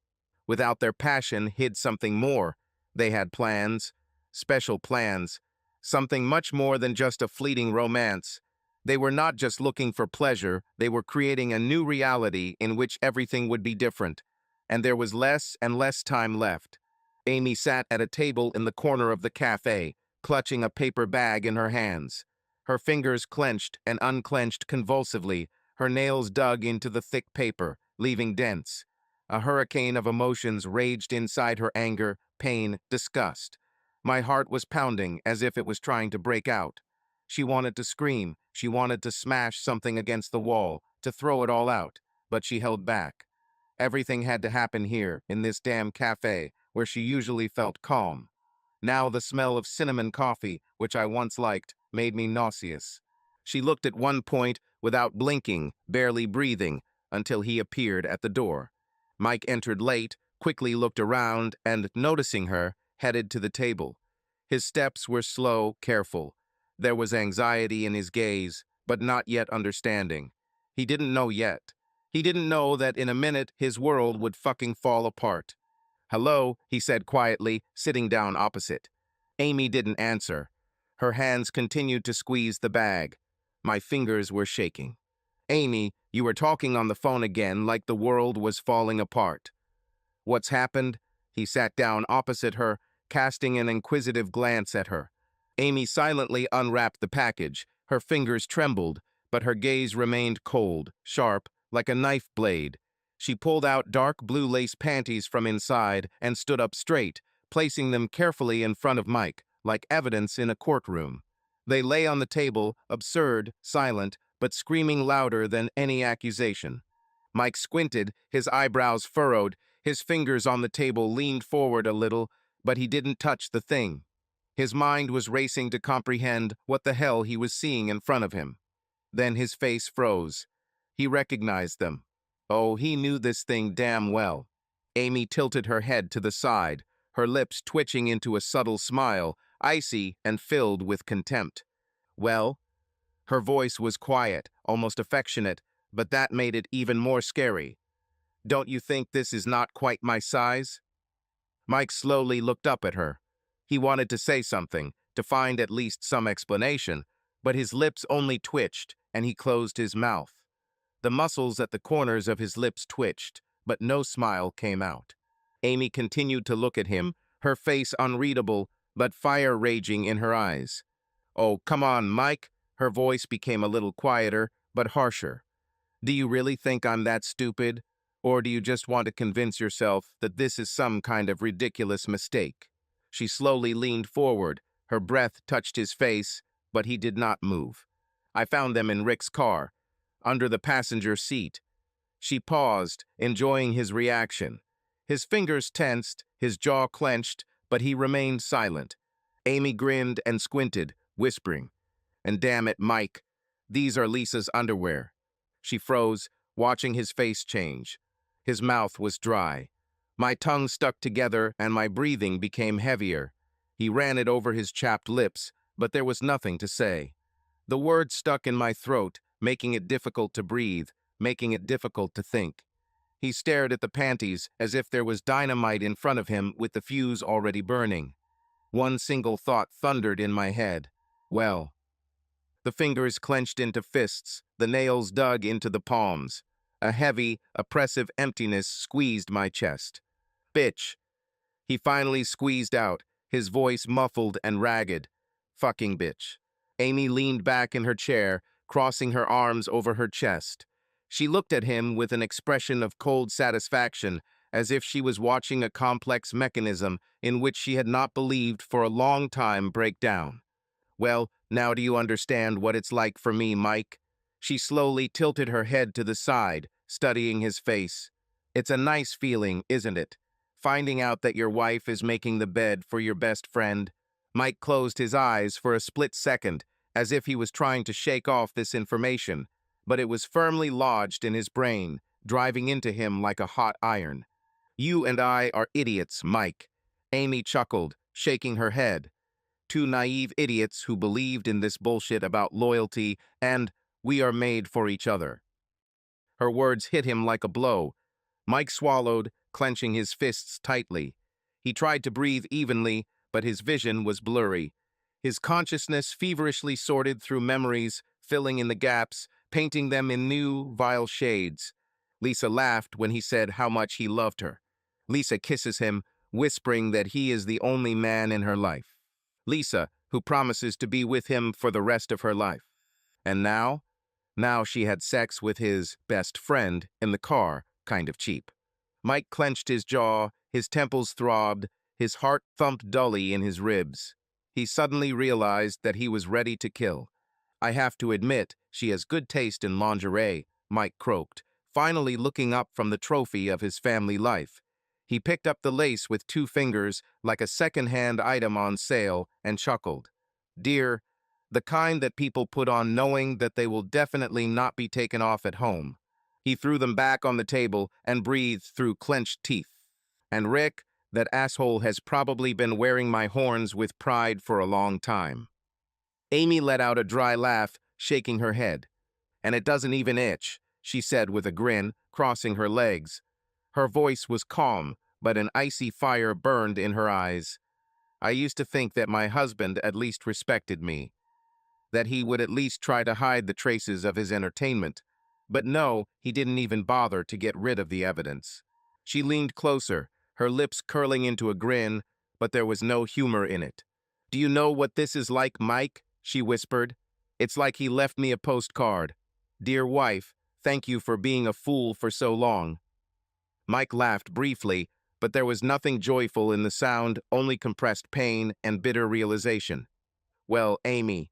S1: Without their passion hid something more. They had plans, special plans, something much more than just a fleeting romance. They were not just looking for pleasure, they were creating a new reality in which everything would be different. And there was less and less time left. Amy sat at a table in the corner of the cafe, clutching a paper bag in her hands. Her fingers clenched and unclenched convulsively, her nails dug into the thick paper, leaving dents. A hurricane of emotions raged inside her: anger, pain, disgust. My heart was pounding as if it was trying to break out. She wanted to scream, she wanted to smash something against the wall, to throw it all out, but she held back. Everything had to happen here, in this damn cafe, where she usually felt calm. Now the smell of cinnamon coffee, which I once liked, made me nauseous. She looked at one point without blinking, barely breathing, until he appeared at the door. Mike entered late, quickly looked around, and, noticing her, headed to the table. His steps were slow, careful. There was anxiety in his gaze, but not yet understanding. He didn't know yet. He didn't know that in a minute his world would fucking fall apart. "Hello," he said quietly, sitting down opposite. Amy didn't answer. Her hands continued to squeeze the bag. My fingers were shaking. "Amy, you were talking on the phone again like the world was falling apart." "What's happened?" He sat down opposite her, casting an inquisitive glance at her. Amy silently unwrapped the package. Her fingers trembled, but her gaze remained cold, sharp, like a knife blade. She pulled out dark blue lace panties from inside and stood up straight, placing them carefully in front of Mike, like evidence in a courtroom. They lay on the table, absurd, silent, but screaming louder than any accusation. Mike squinted, his eyebrows furrowed, his fingers on the table leaned forward a little, but he didn't touch the thing. His mind was racing to comprehend what the hell he was seeing in front of him. Then his face froze. He recognized them. Oh, he knew this thing damn well. Amy tilted her head to the side, her lips twitching into a subtle smile, icy and filled with contempt. Well, her voice was quiet, almost affectionate, but that made it even more scary. Don't you think this is not quite my size? Mike slowly looked up at her. He wanted to say something, to find at least some explanation, but his lips only twitched, and he closed his mouth. The muscles at the corners of his lips twitched, but no smile came out. Amy continued to look at him, her face unreadable, but fire raging in her eyes. "Oh, come on, Mike." Her voice became a little quieter, but harsher. "Do you really think I'm that stupid? Or do you just want to convince yourself that this is some kind of ridiculous mistake?" She slowly leaned forward. Her breath touched his face, but he did not move. "I found them in Rick's car, under the passenger seat." She paused, enjoying his reaction. His fingers tensed, his jaw clenched, but he remained silent. Amy grinned and squinted, whispering, "And damn it, Mike, these are Lisa's underwear." She froze, watching his face change. His mouth was dry. My tongue stuck together and my breathing became heavier. He ran it over his chapped lips, but there was nothing to say. The words stuck in my throat, making it difficult to breathe, making it difficult to think. He stared at the panties as if there was dynamite in front of him with the fuse already burning. One single thought thundered in my head. Well. The fingers clenched into fists, the nails dug into the palms. A heavy, oppressive emptiness squeezed my chest. "Bitch." He finally squeezed out, his voice muffled and ragged. "Fucking bitch." Amy leaned back in her chair, crossing her arms over her chest. She looked at him with an expression of cold satisfaction, as if she was watching a complex mechanism in which she had not believed for a long time break down. "Well, now do you understand what it's like for me, Mike?" She slowly tilted her head to the side, studying his face. "It's a nice feeling, isn't it? Finding out that your wife is making the bed for your best friend." Mike closed his eyes for a split second, as if he was trying to shake off this information, but it was firmly lodged in his brain, driving into him like a hot iron. "You and I are idiots, Mike." Amy chuckled, shaking her head. "Two naive idiots who believed in this bullshit about loyalty, and we are made for each other." Her words hit him like a blow. Mike swallowed, clenching his fists tightly. He tried to breathe evenly, but his vision was blurry. His consciousness feverishly sorted through memories, filling in the gaps, painting them in new, vile shades. Lisa laughed when he said how much he loved her. Lisa kisses him, whispering that he is the only man in her life. Lisa, who promises to be with him for the rest of her life. And now? Now she had sex with his best friend in the car, kind of cheap. Mike clenched his jaw, his temples throbbed, his heart thumped dully in his ribs. He suddenly realized that he was ready to kill. "I have to admit, she has good taste in lingerie," Mike croaked, finally looking up from the trophy of his family life. He picked up the lace with 2 fingers, like a second-hand item on sale, and chuckled. "Dear, the kind that people put on knowing that they will definitely not be taken off at home." He threw them back on the table and breathed through clenched teeth. "And Rick, that asshole has probably been wearing my horns with pride for a long time." Amy let out a dry laugh, shaking her head. "And it doesn't even itch," she said with a grin, crossing her legs. Her voice was calm, but an icy fire burned in her eyes. "I used to think that my husband at least respected me, that he would at least try to hide the traces of his entertainment. But no, he didn't even bother to get rid of the evidence." She leaned closer, her lips curling into a grin, but there was no humor in it. "Do you know what this is like, Mike?" she whispered. "It's like he left me a postcard. 'Dear wife, thank you for being a fool for so long.'" Mike laughed briefly, but there was nothing joyful in the sound, only compressed pain and bitter realization. "Well, Amy."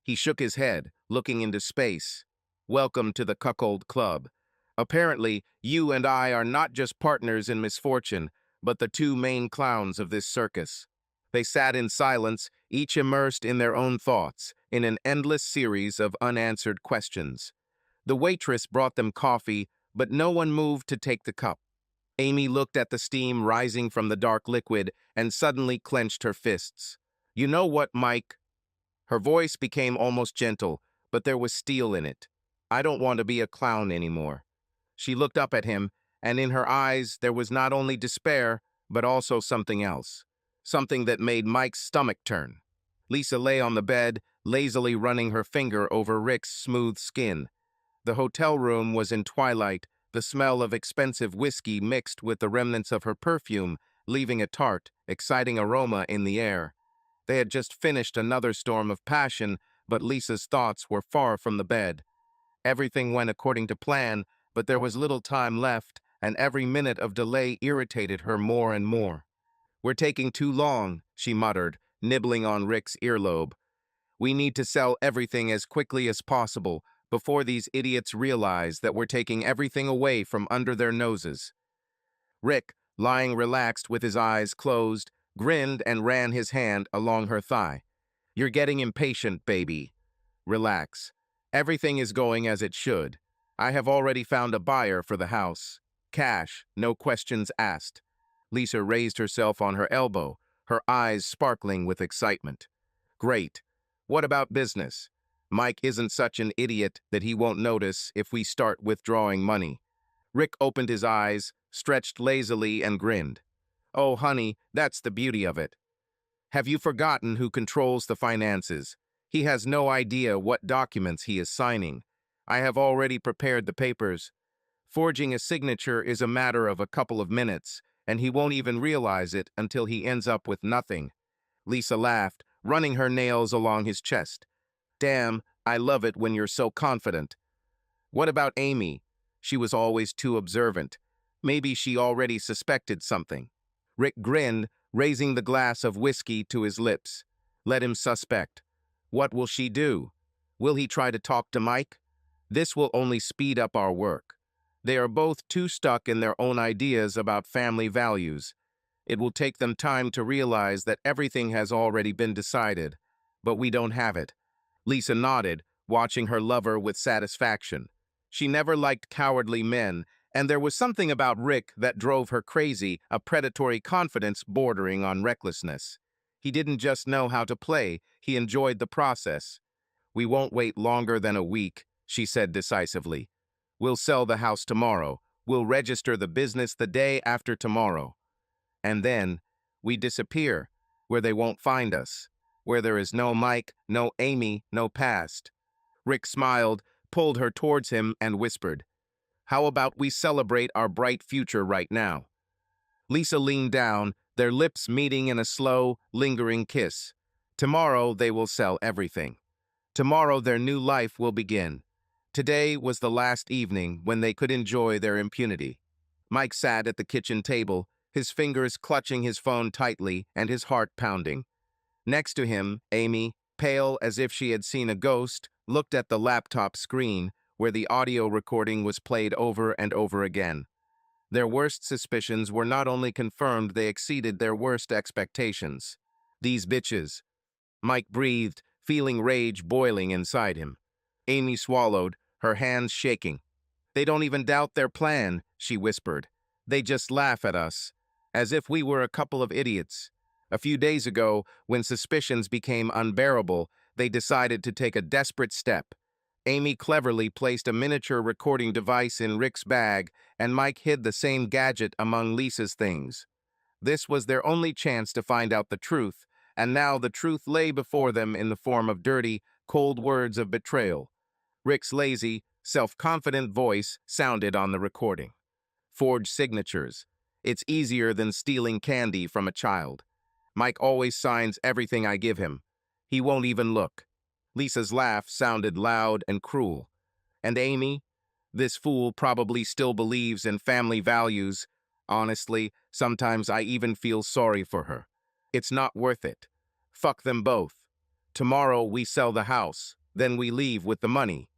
S1: He shook his head, looking into space. "Welcome to the Cuckold Club. Apparently, you and I are not just partners in misfortune, but the 2 main clowns of this circus." They sat in silence, each immersed in their own thoughts, in an endless series of unanswered questions. The waitress brought them coffee, but no one moved to take the cup. Amy looked at the steam rising from the dark liquid and suddenly clenched her fists. "You know what, Mike?" Her voice became almost gentle, but there was steel in it. "I don't want to be a clown anymore." She looked up at him, and in her eyes there was not only despair, but also something else. Something that made Mike's stomach turn. Lisa lay on the bed, lazily running her finger over Rick's smooth skin. The hotel room was in twilight, the smell of expensive whiskey mixed with the remnants of her perfume, leaving a tart, exciting aroma in the air. They had just finished another storm of passion, but Lisa's thoughts were far from the bed. Everything went according to plan, but there was little time left, and every minute of delay irritated her more and more. "We're taking too long," she muttered, nibbling on Rick's earlobe. "We need to sell everything as quickly as possible, before these idiots realize that we're taking everything away from under their noses." Rick, lying relaxed with his eyes closed, grinned and ran his hand along her thigh. "You're getting impatient, baby. Relax. Everything is going as it should. I have already found a buyer for the house. Cash, no questions asked." Lisa raised herself on her elbow, her eyes sparkling with excitement. "Great. What about business? Mike isn't such an idiot that he won't notice if we start withdrawing money." Rick opened his eyes, stretched lazily, and grinned. "Oh, honey, that's the beauty of it. Have you forgotten who controls the finances? He has no idea what documents he is signing. I have already prepared the papers. Forging a signature is a matter of a couple of minutes, and he won't even realize it until he ends up with nothing." Lisa laughed, running her nails along his chest. "Damn, I love it when you're so confident. What about Amy? She was always too observant. Maybe she already suspected something." Rick grinned, raising the glass of whiskey to his lips. "Let him suspect. What will she do? Will he try to talk to Mike? This will only speed up our work. They are both too stuck in their own ideas about family values. It will take them time to realize that everything has already been decided, but we don't have it." Lisa nodded, watching her lover with satisfaction. She never liked cowardly men, and there was something about Rick that drove her crazy, a predatory confidence bordering on recklessness. He didn't just know how to play, he enjoyed the process. "We won't wait longer than a week," she said decisively. "We'll sell the house tomorrow. We'll register the business the day after tomorrow. And then we disappear, where they won't find us, where there is no Mike, no Amy, no past." Rick smiled, pulled her towards him, and whispered, "How about we celebrate our bright future right now?" Lisa leaned down, their lips meeting in a slow, lingering kiss. Tomorrow they will sell everything. Tomorrow their new life will begin. Today was the last evening when they could enjoy their impunity. Mike sat at the kitchen table, his fingers clutching his phone tightly and his heart pounding. Next to him, Amy, pale as if she had seen a ghost, looked at the laptop screen, where the audio recording was played over and over again. Their worst suspicions were not only confirmed, they exceeded their worst expectations. "These bitches." Mike breathed, feeling rage boiling inside him. Amy swallowed, her hands shaking. "They don't even doubt their plan," she whispered. "They just laugh at us, as if we were a couple of idiots." A few days ago, when suspicions became unbearable, they decided to take a desperate step. Amy cleverly placed a miniature recording device in Rick's bag, and Mike hid the same gadget among Lisa's things. This was their only chance to find out the truth, and now the truth lay before them in the form of dirty, cold words of betrayal. Rick's lazy, self-confident voice sounded on the recording. "Forged signatures. It's easier than stealing candy from a child. Mike always signs everything I give him. He won't even look." Lisa's laugh sounded loud and cruel. "And Amy? This fool probably still believes in family values. Honestly, sometimes I even feel sorry for her. It's not worth it. Fuck them both. Tomorrow we sell the house, then we leave with the money.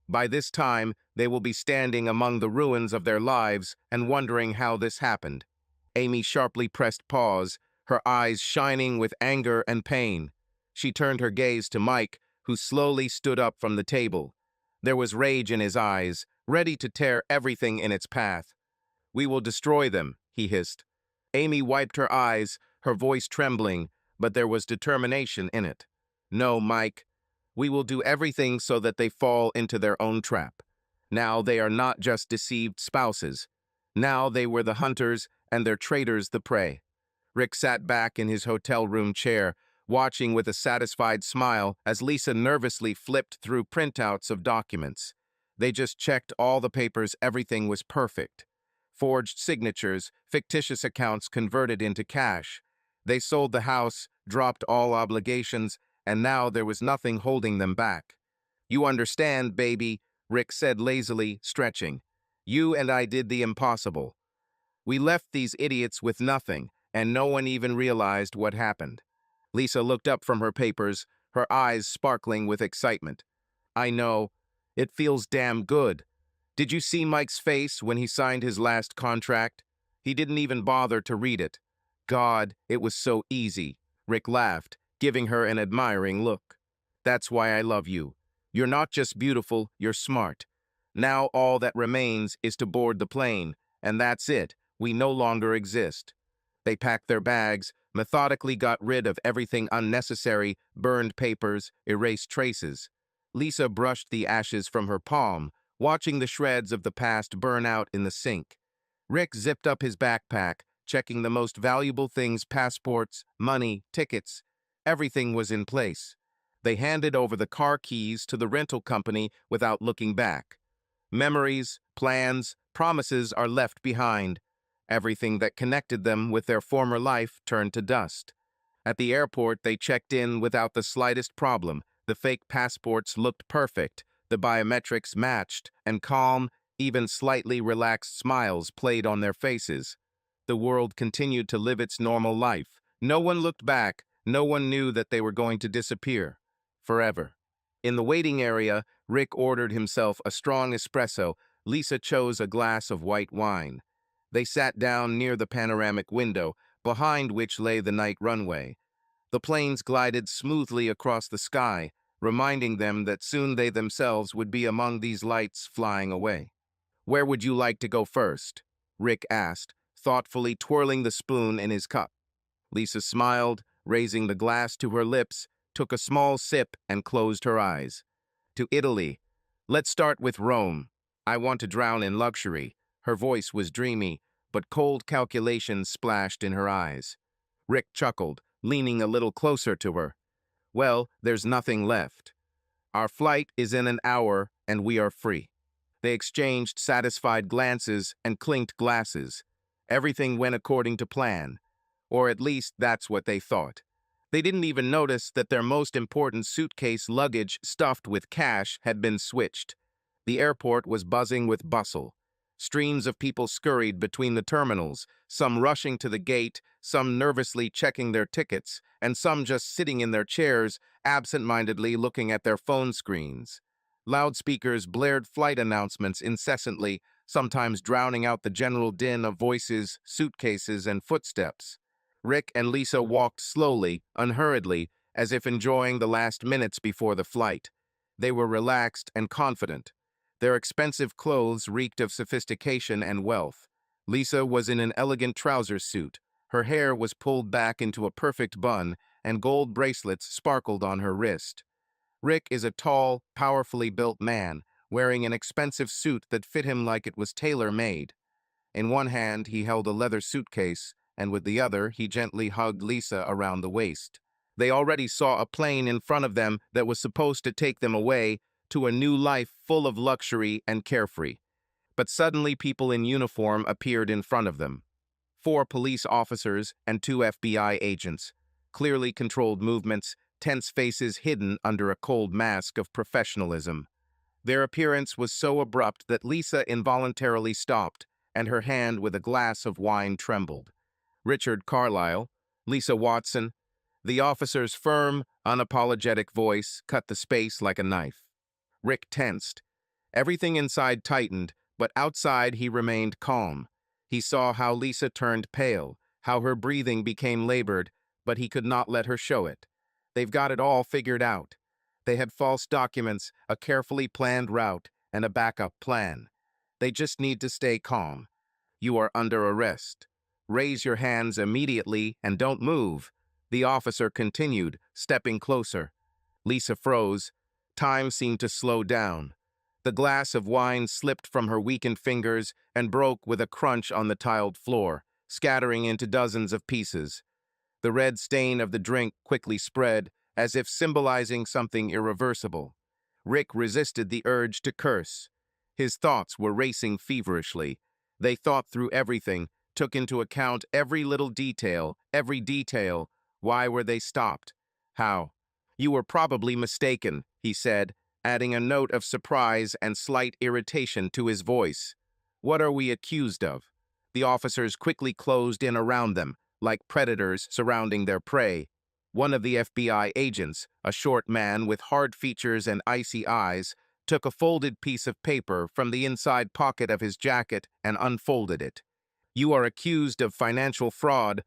S1: By this time, they will be standing among the ruins of their lives and wondering how this happened." Amy sharply pressed pause, her eyes shining with anger and pain. She turned her gaze to Mike, who slowly stood up from the table. There was rage in his eyes, ready to tear everything in its path. "We will destroy them," he hissed. Amy wiped her eyes, her voice trembling, but there was determination in it. "No, Mike. We will do everything so that they fall into their own trap. Now they are not just deceived spouses. Now they were the hunters and their traitors the prey." Rick sat back in his hotel room chair, watching with a satisfied smile as Lisa nervously flipped through printouts of documents. They just checked all the papers, everything was perfect. Forged signatures, fictitious accounts converted into cash. They sold the house, dropped all obligations, and now there was nothing holding them back. "You understand, baby," Rick said lazily, stretching. "You and I did the impossible. We left these idiots with nothing, and no one even realized what happened." Lisa looked up from her papers, her eyes sparkling with excitement. "I know. It feels damn good. Did you see Mike's face when he signed his last contract? He didn't even bother to read it. God, it was so easy." Rick laughed, giving her an admiring look. "That's why I love you. You're not just beautiful, you're smart. Now all that remains is to board the plane, and that's it. We no longer exist." They packed their bags, methodically got rid of everything unnecessary, burned papers, erased traces. Lisa brushed the ashes from her palm, watching the shreds of the past burn out in the sink. Rick zipped up his backpack, checking the most valuable things: passports, money, tickets. Everything was in place. They handed over the car keys to the rental company without looking back. Memories, plans, promises are left behind. Everything that connected them with their former life turned to dust. At the airport, they checked in without the slightest problem. The fake passports looked perfect, the biometrics matched, and calm, even slightly relaxed smiles played on their faces. The world continued to live its normal life. No one looked back. No one knew that they were going to disappear. Forever. In the waiting area, Rick ordered himself a strong espresso. Lisa chose a glass of white wine. They sat down near the panoramic window, behind which lay the night runway. The planes glided smoothly across the sky, reminding them that soon they themselves would be among these lights flying away. "Where would you like to go first?" Rick asked, thoughtfully twirling the spoon in his cup. Lisa smiled, raising the glass to her lips, took a small sip, and closed her eyes. "To Italy. Let's start with Rome. I want to drown in luxury." Her voice was dreamy, but cold calculation splashed in her eyes. Rick chuckled, leaning a little closer to her. "Well, there's nothing left. Our flight is in an hour, and we are free." They exchanged satisfied glances and clinked glasses. Everything went according to plan, or at least that's what they thought. They didn't even notice that their most important suitcase luggage stuffed with cash had been switched. The airport was buzzing with bustle. Streams of people scurried between the terminals, some rushing to the gate, some nervously checking their tickets, and some just sitting in their chairs, absent-mindedly looking at their phone screens. Loudspeakers blared flight announcements incessantly, sometimes drowning out the general din of voices, suitcases, and footsteps. Rick and Lisa walked slowly, unhurriedly, as if enjoying the last minutes before the flight. They were relaxed and confident. Their expensive clothes reeked of sophistication and wealth. Lisa was in an elegant trouser suit. Her hair was pulled back into a perfect bun, and gold bracelets sparkled on her wrist. Rick is a tall, powerfully built man, wearing an expensive suit that fit him like it was tailor-made. In one hand, he held a leather suitcase, and with the other, he gently hugged Lisa around the waist. They already saw a plane in front of them that was supposed to take them away to a new life full of luxury and carefree. But suddenly people in uniform appeared in front of them. 4 police officers and 2 FBI agents. Clearly controlled movements, tense faces hidden under a cold mask of professionalism. Their appearance was so abrupt that Lisa involuntarily stopped, and her hand with a glass of wine trembled. Richard Carlyle, Lisa Watson. The officer's firm, unapologetic voice cut the space like a knife. Rick tensed. Everything inside tightened, but outside he remained calm. He saw how Lisa turned pale, how her breathing became labored, but he could not let her show it. They've got it all figured out. They had false documents, a carefully planned route, and a backup plan. They just need to stay calm. You are under arrest. Raise your hands immediately and don't move. The officer continued, stepping closer. Lisa froze. Time seemed to slow down. The glass of wine slipped from her weakened fingers and broke with a crunch on the tiled floor, scattering into dozens of pieces. The red stain of the drink quickly spread, as if symbolizing something irreversible. Rick resisted the urge to curse. His thoughts were racing feverishly. They thought through everything, took into account every little detail, every detail. Why were they stopped? How? You were probably mistaken, he said, adding a note of surprise and slight irritation to his voice. What are we accused of? The officers quickly closed in around them, like predators surrounding their prey. One of the FBI agents, a short man with hard features and icy eyes, took a folded piece of paper from the inside pocket of his jacket and unfolded it. You are accused of financial fraud,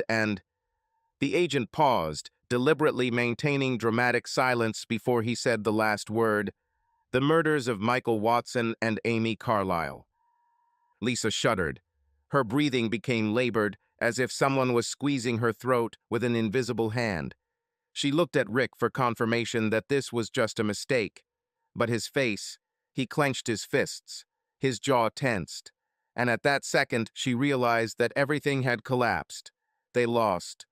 S1: and... The agent paused, deliberately maintaining dramatic silence before he said the last word. The murders of Michael Watson and Amy Carlisle. Lisa shuddered. Her breathing became labored, as if someone was squeezing her throat with an invisible hand. She looked at Rick for confirmation that this was just a mistake. But his face, he clenched his fists. His jaw tensed. And at that second, she realized that everything had collapsed. They lost.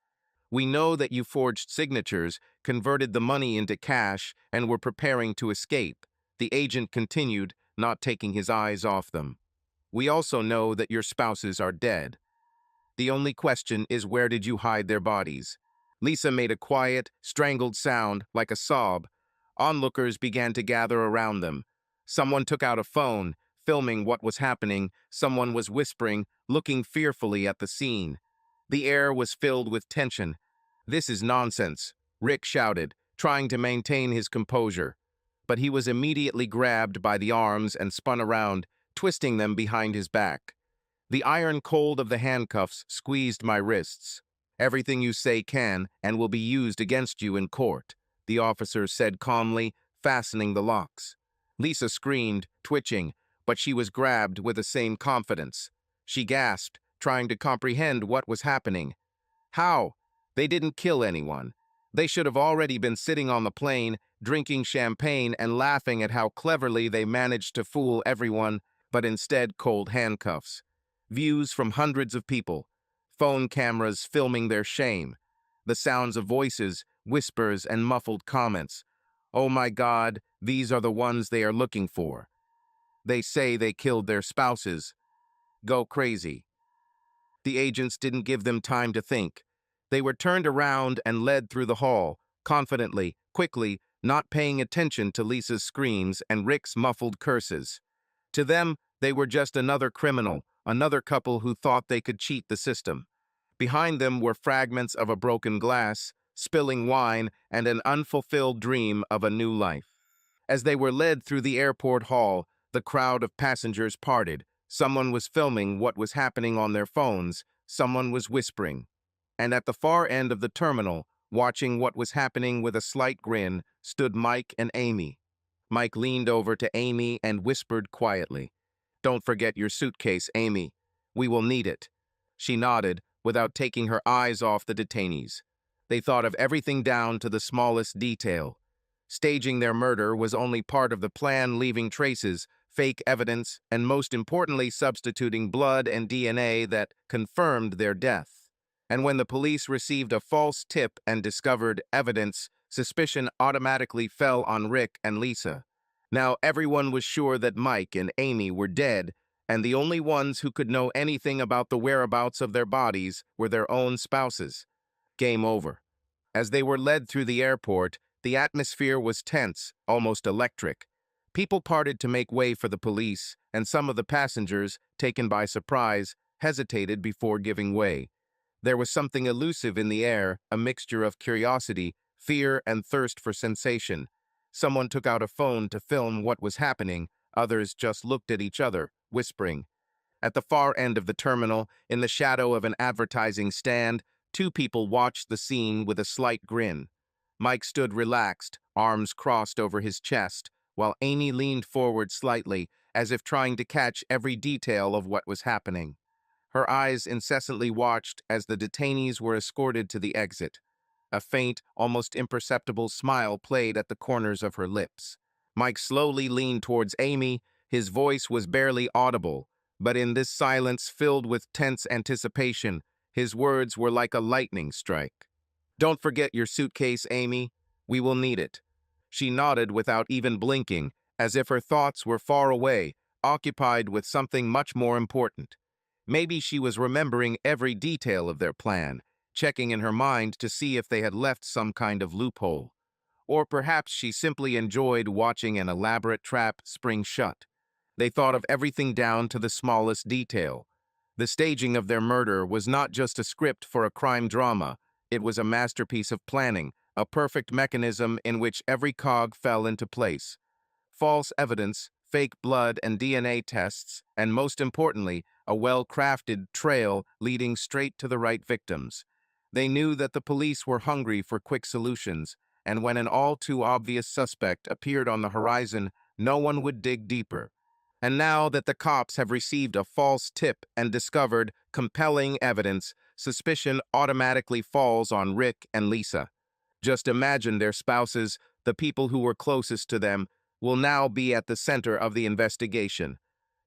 S1: We know that you forged signatures, converted the money into cash, and were preparing to escape. The agent continued, not taking his eyes off them. We also know that your spouses are dead. The only question is, where did you hide their bodies? Lisa made a quiet, strangled sound, like a sob. Onlookers began to gather around them. Someone took out a phone, filming what was happening. Someone was whispering, looking fearfully at the scene. The air was filled with tension. This is nonsense, Rick shouted, trying to maintain his composure. But he was immediately grabbed by the arms and spun around, twisting them behind his back. The iron cold of the handcuffs squeezed my wrists. Everything you say can and will be used against you in court, the officer said calmly, fastening the locks. Lisa screamed, twitching, but she was grabbed with the same confidence. She gasped, trying to comprehend what was happening. How? They didn't kill anyone. They should have already been sitting on the plane, drinking champagne and laughing at how cleverly they managed to fool everyone, but instead cold handcuffs. Views from hundreds of people. Phone cameras filming their shame. The sounds of voices, whispers, and muffled comments. Oh my God, these are the ones they are looking for. They say they killed their spouses. Go crazy. The agents didn't give them time to think. They were turned around and led through the hall, confidently, quickly, not paying attention to Lisa's screams and Rick's muffled curses. To them, they were just another criminal, another couple who thought they could cheat the system. Behind them were fragments of a broken glass, spilling wine, and an unfulfilled dream of a new life. As they were led through the airport hall, the crowd of passengers parted. Someone was filming what was happening on their phones. Someone was whispering. And at the far end of the terminal, watching what was happening with a slight grin, stood Mike and Amy. Mike leaned over to Amy and whispered quietly, "Don't forget your suitcase, Amy. We will need it." She nodded, without taking her eyes off the detainees. They thought of everything down to the smallest detail. Staging their murder was only part of the plan, leaving traces, fake evidence, and most importantly, substituting blood and DNA that confirmed their death. And when the police received a false tip and discovered evidence, suspicion automatically fell on Rick and Lisa. Now everyone was sure that Mike and Amy were dead, and the only ones who could know anything about the whereabouts of their bodies were their own spouses. Game over. As they were led through the airport, the atmosphere was tense, almost electric. People parted to make way for the police, and some of the passengers, taken by surprise, hesitated before giving way. There was something elusive in the air, a mixture of curiosity, fear, and thirst for sensation. Someone took out a phone to film what was happening. Others just looked at each other, whispering. At the far end of the terminal, in the shadow of an advertising stand, two people watched the scene with a slight grin. Mike stood relaxed, arms crossed over his chest, while Amy leaned forward slightly, as if trying to catch every detail of what was happening. Her eyes incessantly watched as the detainees were escorted to the exit. A faint, almost imperceptible smile played at the corners of her lips. Mike slowly leaned towards Amy. His voice was barely audible, but in this silence filled with tense anticipation, his words were like a lightning strike. "Don't forget your suitcase, Amy. We will need it." She nodded without even blinking, as if her thoughts were far away, occupied with something much more important. Maybe she was remembering every detail of their plan, checking in her mind to see if they had left some kind of loophole. Or perhaps she simply enjoyed watching an elaborate trap spring shut. They thought of everything down to the smallest detail. The staging of their murder was not just a script for a crime drama, it was a masterpiece of planning, a perfect mechanism in which every cog fell into place. False evidence, fake blood and DNA tests, and most importantly, a well-crafted trail leading straight to the right victims. They knew that the police were hungry for quick solutions, and when an all-too-obvious suspect appeared on the horizon, no one would dig deeper. And now that the cops have received a false tip and discovered compelling evidence, suspicion automatically falls on Rick and Lisa. Just imagine their spouses, the people who were closest to them, will now be at the center of the investigation.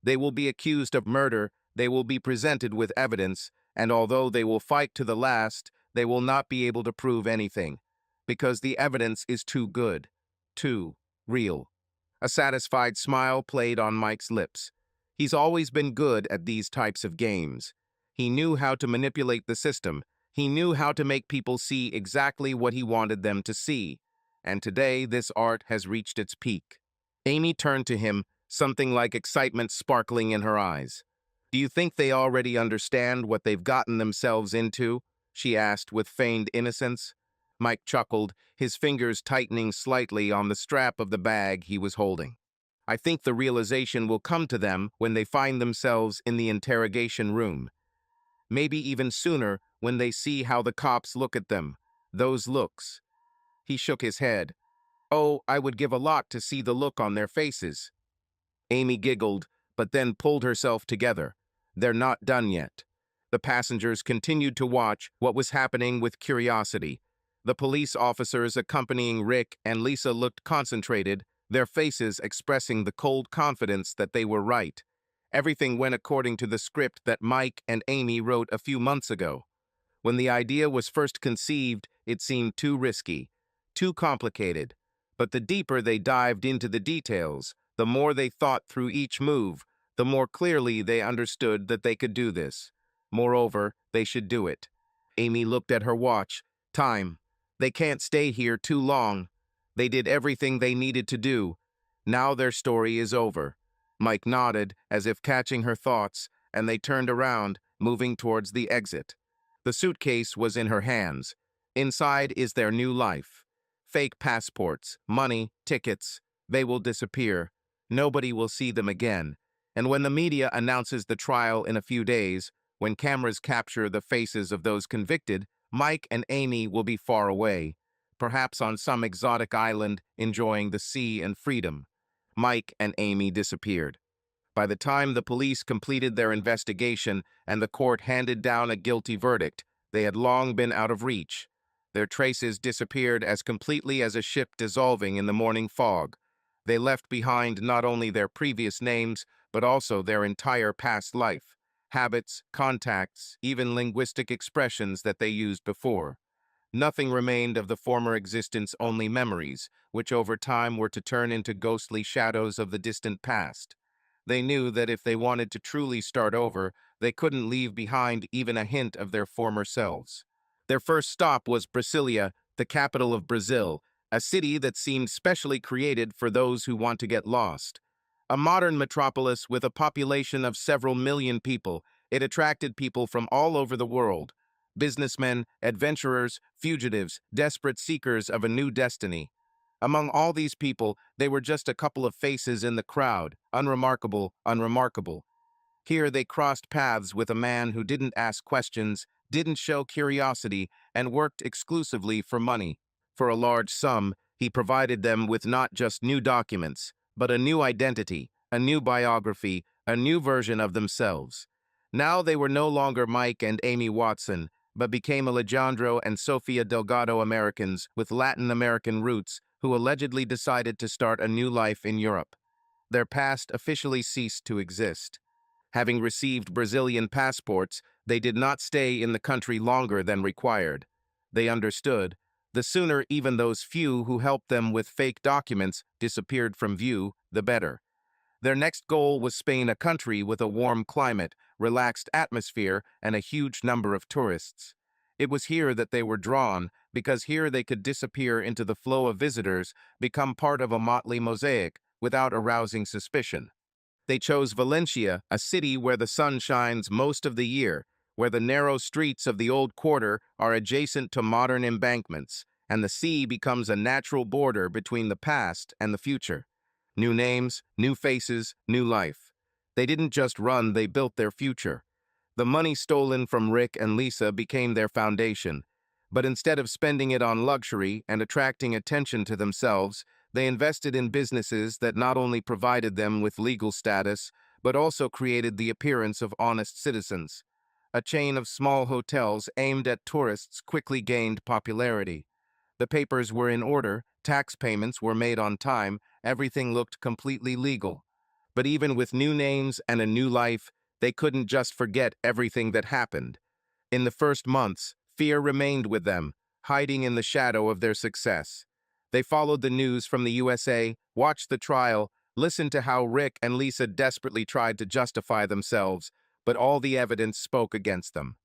S1: They will be accused of murder, they will be presented with evidence, and although they will fight to the last, they will not be able to prove anything, because the evidence is too good, too real. A satisfied smile played on Mike's lips. He's always been good at these types of games. He knew how to manipulate the system. He knew how to make people see exactly what he wanted them to see. And today, this art has reached its peak. Amy turned to him, something like excitement sparkling in her eyes. "Do you think they already understand what they've gotten themselves into?" she asked with feigned innocence. Mike chuckled, his fingers tightening slightly on the strap of the bag he was holding. "I think the realization will come to them when they find themselves in the interrogation room. Maybe even sooner when they see how the cops look at them. Those looks." He shook his head. "Oh, I would give a lot to see the look on their faces." Amy giggled, but then pulled herself together. They're not done yet. The passengers continued to watch what was happening with curiosity. The police officers accompanying Rick and Lisa looked concentrated, their faces expressing the cold confidence that they were right. Everything went according to the script that Mike and Amy wrote a few months ago. When the idea was first conceived, it seemed too risky, too complicated. But the deeper they dived into the details, the more they thought through each move, the more clearly they understood that they could do this. Moreover, they should do it. Amy looked at her watch. Time. They can't stay here too long. They did everything they needed to do. Now their story is over. Mike nodded, as if catching her thoughts, and they turned around, moving towards the exit. The suitcase was in her hands. Inside is their new life. Fake passports, money, tickets. They will disappear. Nobody will see them again. And when the media announces the trial in a few days, when cameras capture the faces of those convicted, Mike and Amy will be far away, perhaps on some exotic island enjoying the sea and freedom. Mike and Amy disappeared. By the time the police completed their investigation and the court handed down a guilty verdict, they had long been out of reach. Their traces disappeared as completely as a ship dissolving in the morning fog. They left behind not only their previous names, but also their entire past life, habits, contacts, even linguistic expressions that they used before. Nothing remained of the former existence, only memories, which over time were to turn into ghostly shadows of the distant past. They knew that if they wanted to truly start over, they couldn't leave behind even a hint of their former selves. Their first stop was Brasilia, the capital of Brazil, a city that seemed specially created for those who want to get lost. A modern metropolis with a population of several million people, it attracted people from all over the world. Businessmen, adventurers, fugitives, desperate seekers of a new destiny. Among all these people, they were just a couple of faces in the crowd, unremarkable, unremarkable. Here they crossed paths with a man who didn't ask questions, didn't show curiosity, and worked exclusively for money. For a large sum, he provided them with not just new documents, but a new identity, a new biography, a new version of themselves. Now they were no longer Mike and Amy Watson, but became Alejandro and Sofia Delgado Americans with Latin American roots who allegedly decided to start a new life in Europe. Their past officially ceased to exist. Having received Brazilian passports, they did not stay in the country longer than required. They understood. The sooner even those few who helped them with fake documents disappeared from view, the better. Their next goal was Spain, a country with a warm climate, relaxed atmosphere, and a huge number of tourists. It was here that they were drawn, because here they could disappear into the flow of visitors, become part of a motley mosaic, without arousing suspicion. They chose Valencia, a city where the sun shines most of the year, where the narrow streets of the old quarter are adjacent to modern embankments, and the sea becomes a natural border between the past and the future. New names, new faces, new life. They didn't just run, they built their future. The money stolen from Rick and Lisa became their foundation, but instead of spending it on luxury and attracting attention to themselves, they invested in businesses that not only provided them with legal status, but also created the appearance of honest citizens. A chain of small hotels aimed at tourists quickly gained popularity. The papers were in order, tax payments were made on time, everything looked completely legal. But even with new names and a new life, they couldn't just forget everything that happened. In the first months, fear remained with them, hiding in the shadow of their success. They followed the news from the USA, watched the trial, listened to how Rick and Lisa desperately tried to justify themselves, but all the evidence spoke against them.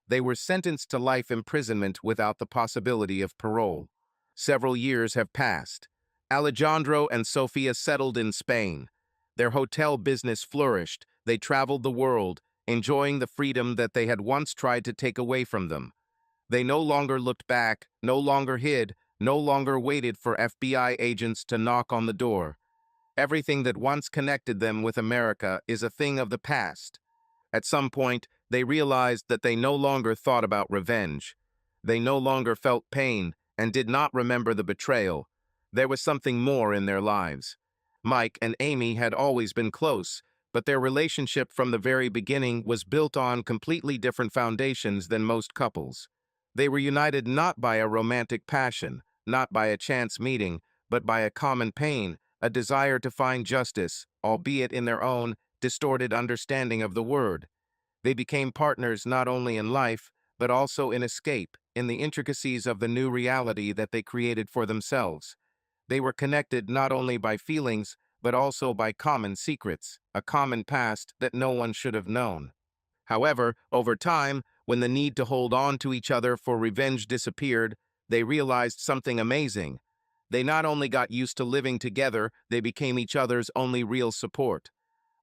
S1: They were sentenced to life imprisonment without the possibility of parole. Several years have passed. Alejandro and Sofia settled in Spain. Their hotel business flourished. They traveled the world, enjoying the freedom that they had once tried to take away from them. They no longer looked back, no longer hid, no longer waited for FBI agents to knock on the door. Everything that once connected them with America is a thing of the past. At some point, they realized that they no longer thought about revenge. They no longer felt pain and did not remember the betrayal. There was something more in their lives. Mike and Amy had always been close, but their relationship from the very beginning was built on completely different foundations than most couples. They were united not by a romantic passion, not by a chance meeting, but by a common pain, a desire to find justice, albeit in their own, distorted understanding of the word. They became partners not only in life, but also in escape, in the intricacies of the new reality that they created for themselves. They were connected not only by feelings, but also by common secrets, a common past that no one should have known. However, over time, when the need to hold on to each other for revenge disappeared, they realized something amazing. They not only got used to living together, they became each other's only real support.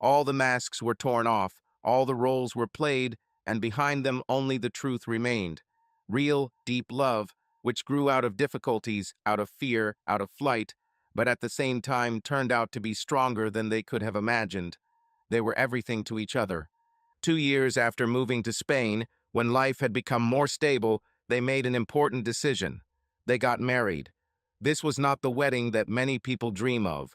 S1: All the masks were torn off, all the roles were played, and behind them only the truth remained. Real, deep love, which grew out of difficulties, out of fear, out of flight, but at the same time turned out to be stronger than they could have imagined. They were everything to each other. 2 years after moving to Spain, when life had become more stable, they made an important decision. They got married. This was not the wedding that many people dream of.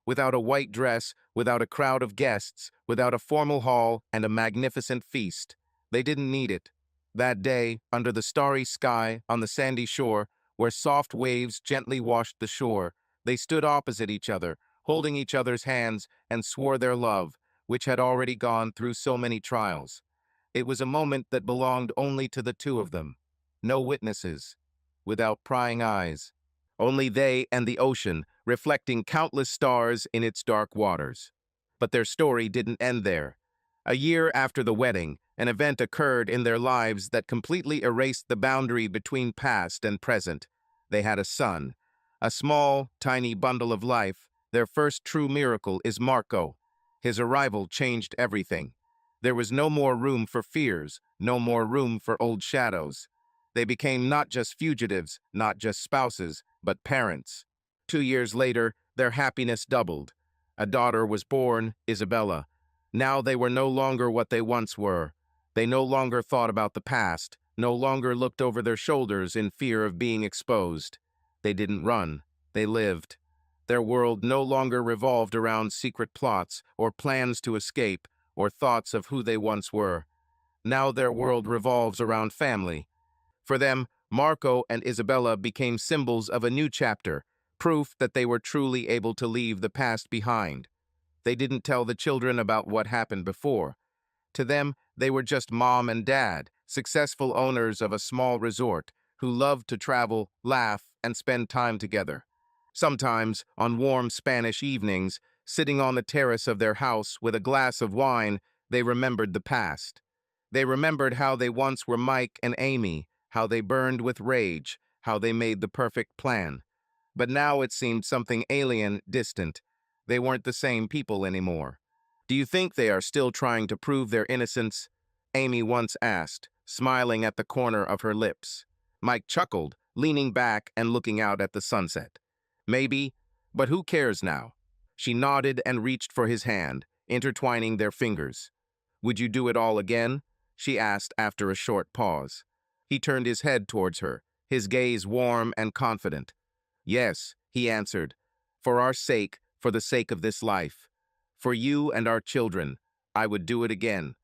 S1: Without a white dress, without a crowd of guests, without a formal hall and a magnificent feast. They didn't need it. That day, under the starry sky, on the sandy shore, where soft waves gently washed the shore, they stood opposite each other, holding each other's hands, and swore their love, which had already gone through so many trials. It was a moment that belonged only to the two of them. No witnesses. Without prying eyes. Only they and the ocean, reflecting countless stars in its dark waters. But their story didn't end there. A year after the wedding, an event occurred in their lives that completely erased the boundary between past and present. They had a son. A small, tiny bundle of life. Their first true miracle is Marco. His arrival changed everything. There was no more room for fears, no more room for old shadows. They became not just fugitives, not just spouses, but parents. 2 years later, their happiness doubled. A daughter was born, Isabella. Now they were no longer what they once were. They no longer thought about the past, no longer looked over their shoulders in fear of being exposed. They didn't run, they lived. Their world no longer revolved around secret plots or plans to escape or thoughts of who they once were. Now their world revolves around family. For them, Marco and Isabella became symbols of a new chapter, proof that they were truly able to leave the past behind. They didn't tell the children about what happened before. To them, they were just mom and dad, successful owners of a small resort, who loved to travel, laugh, and spend time together. Sometimes, on warm Spanish evenings, sitting on the terrace of their house with a glass of wine, they remembered the past. They remembered how they once were Mike and Amy, how they burned with rage, how they made the perfect plan. But now it seemed something alien, distant. They weren't the same people anymore. Do you think they are still trying to prove their innocence? Amy once asked, smiling at the corner of her lips. Mike chuckled, leaning back and looking out at the sunset. Maybe, but who cares now? She nodded and reached for his hand, intertwining their fingers. Would you do it all again? She asked after a short pause. He turned his head towards her, his gaze warm and confident. Yes, he answered. For our sake, for the sake of this life. For you and our children, I would do it again.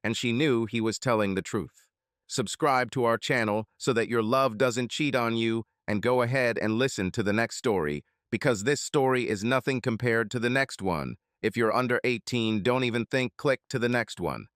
S1: And she knew he was telling the truth. Subscribe to our channel so that your love doesn't cheat on you, and go ahead and listen to the next story, because this story is nothing compared to the next one. If you're under 18, don't even think, click to the next one.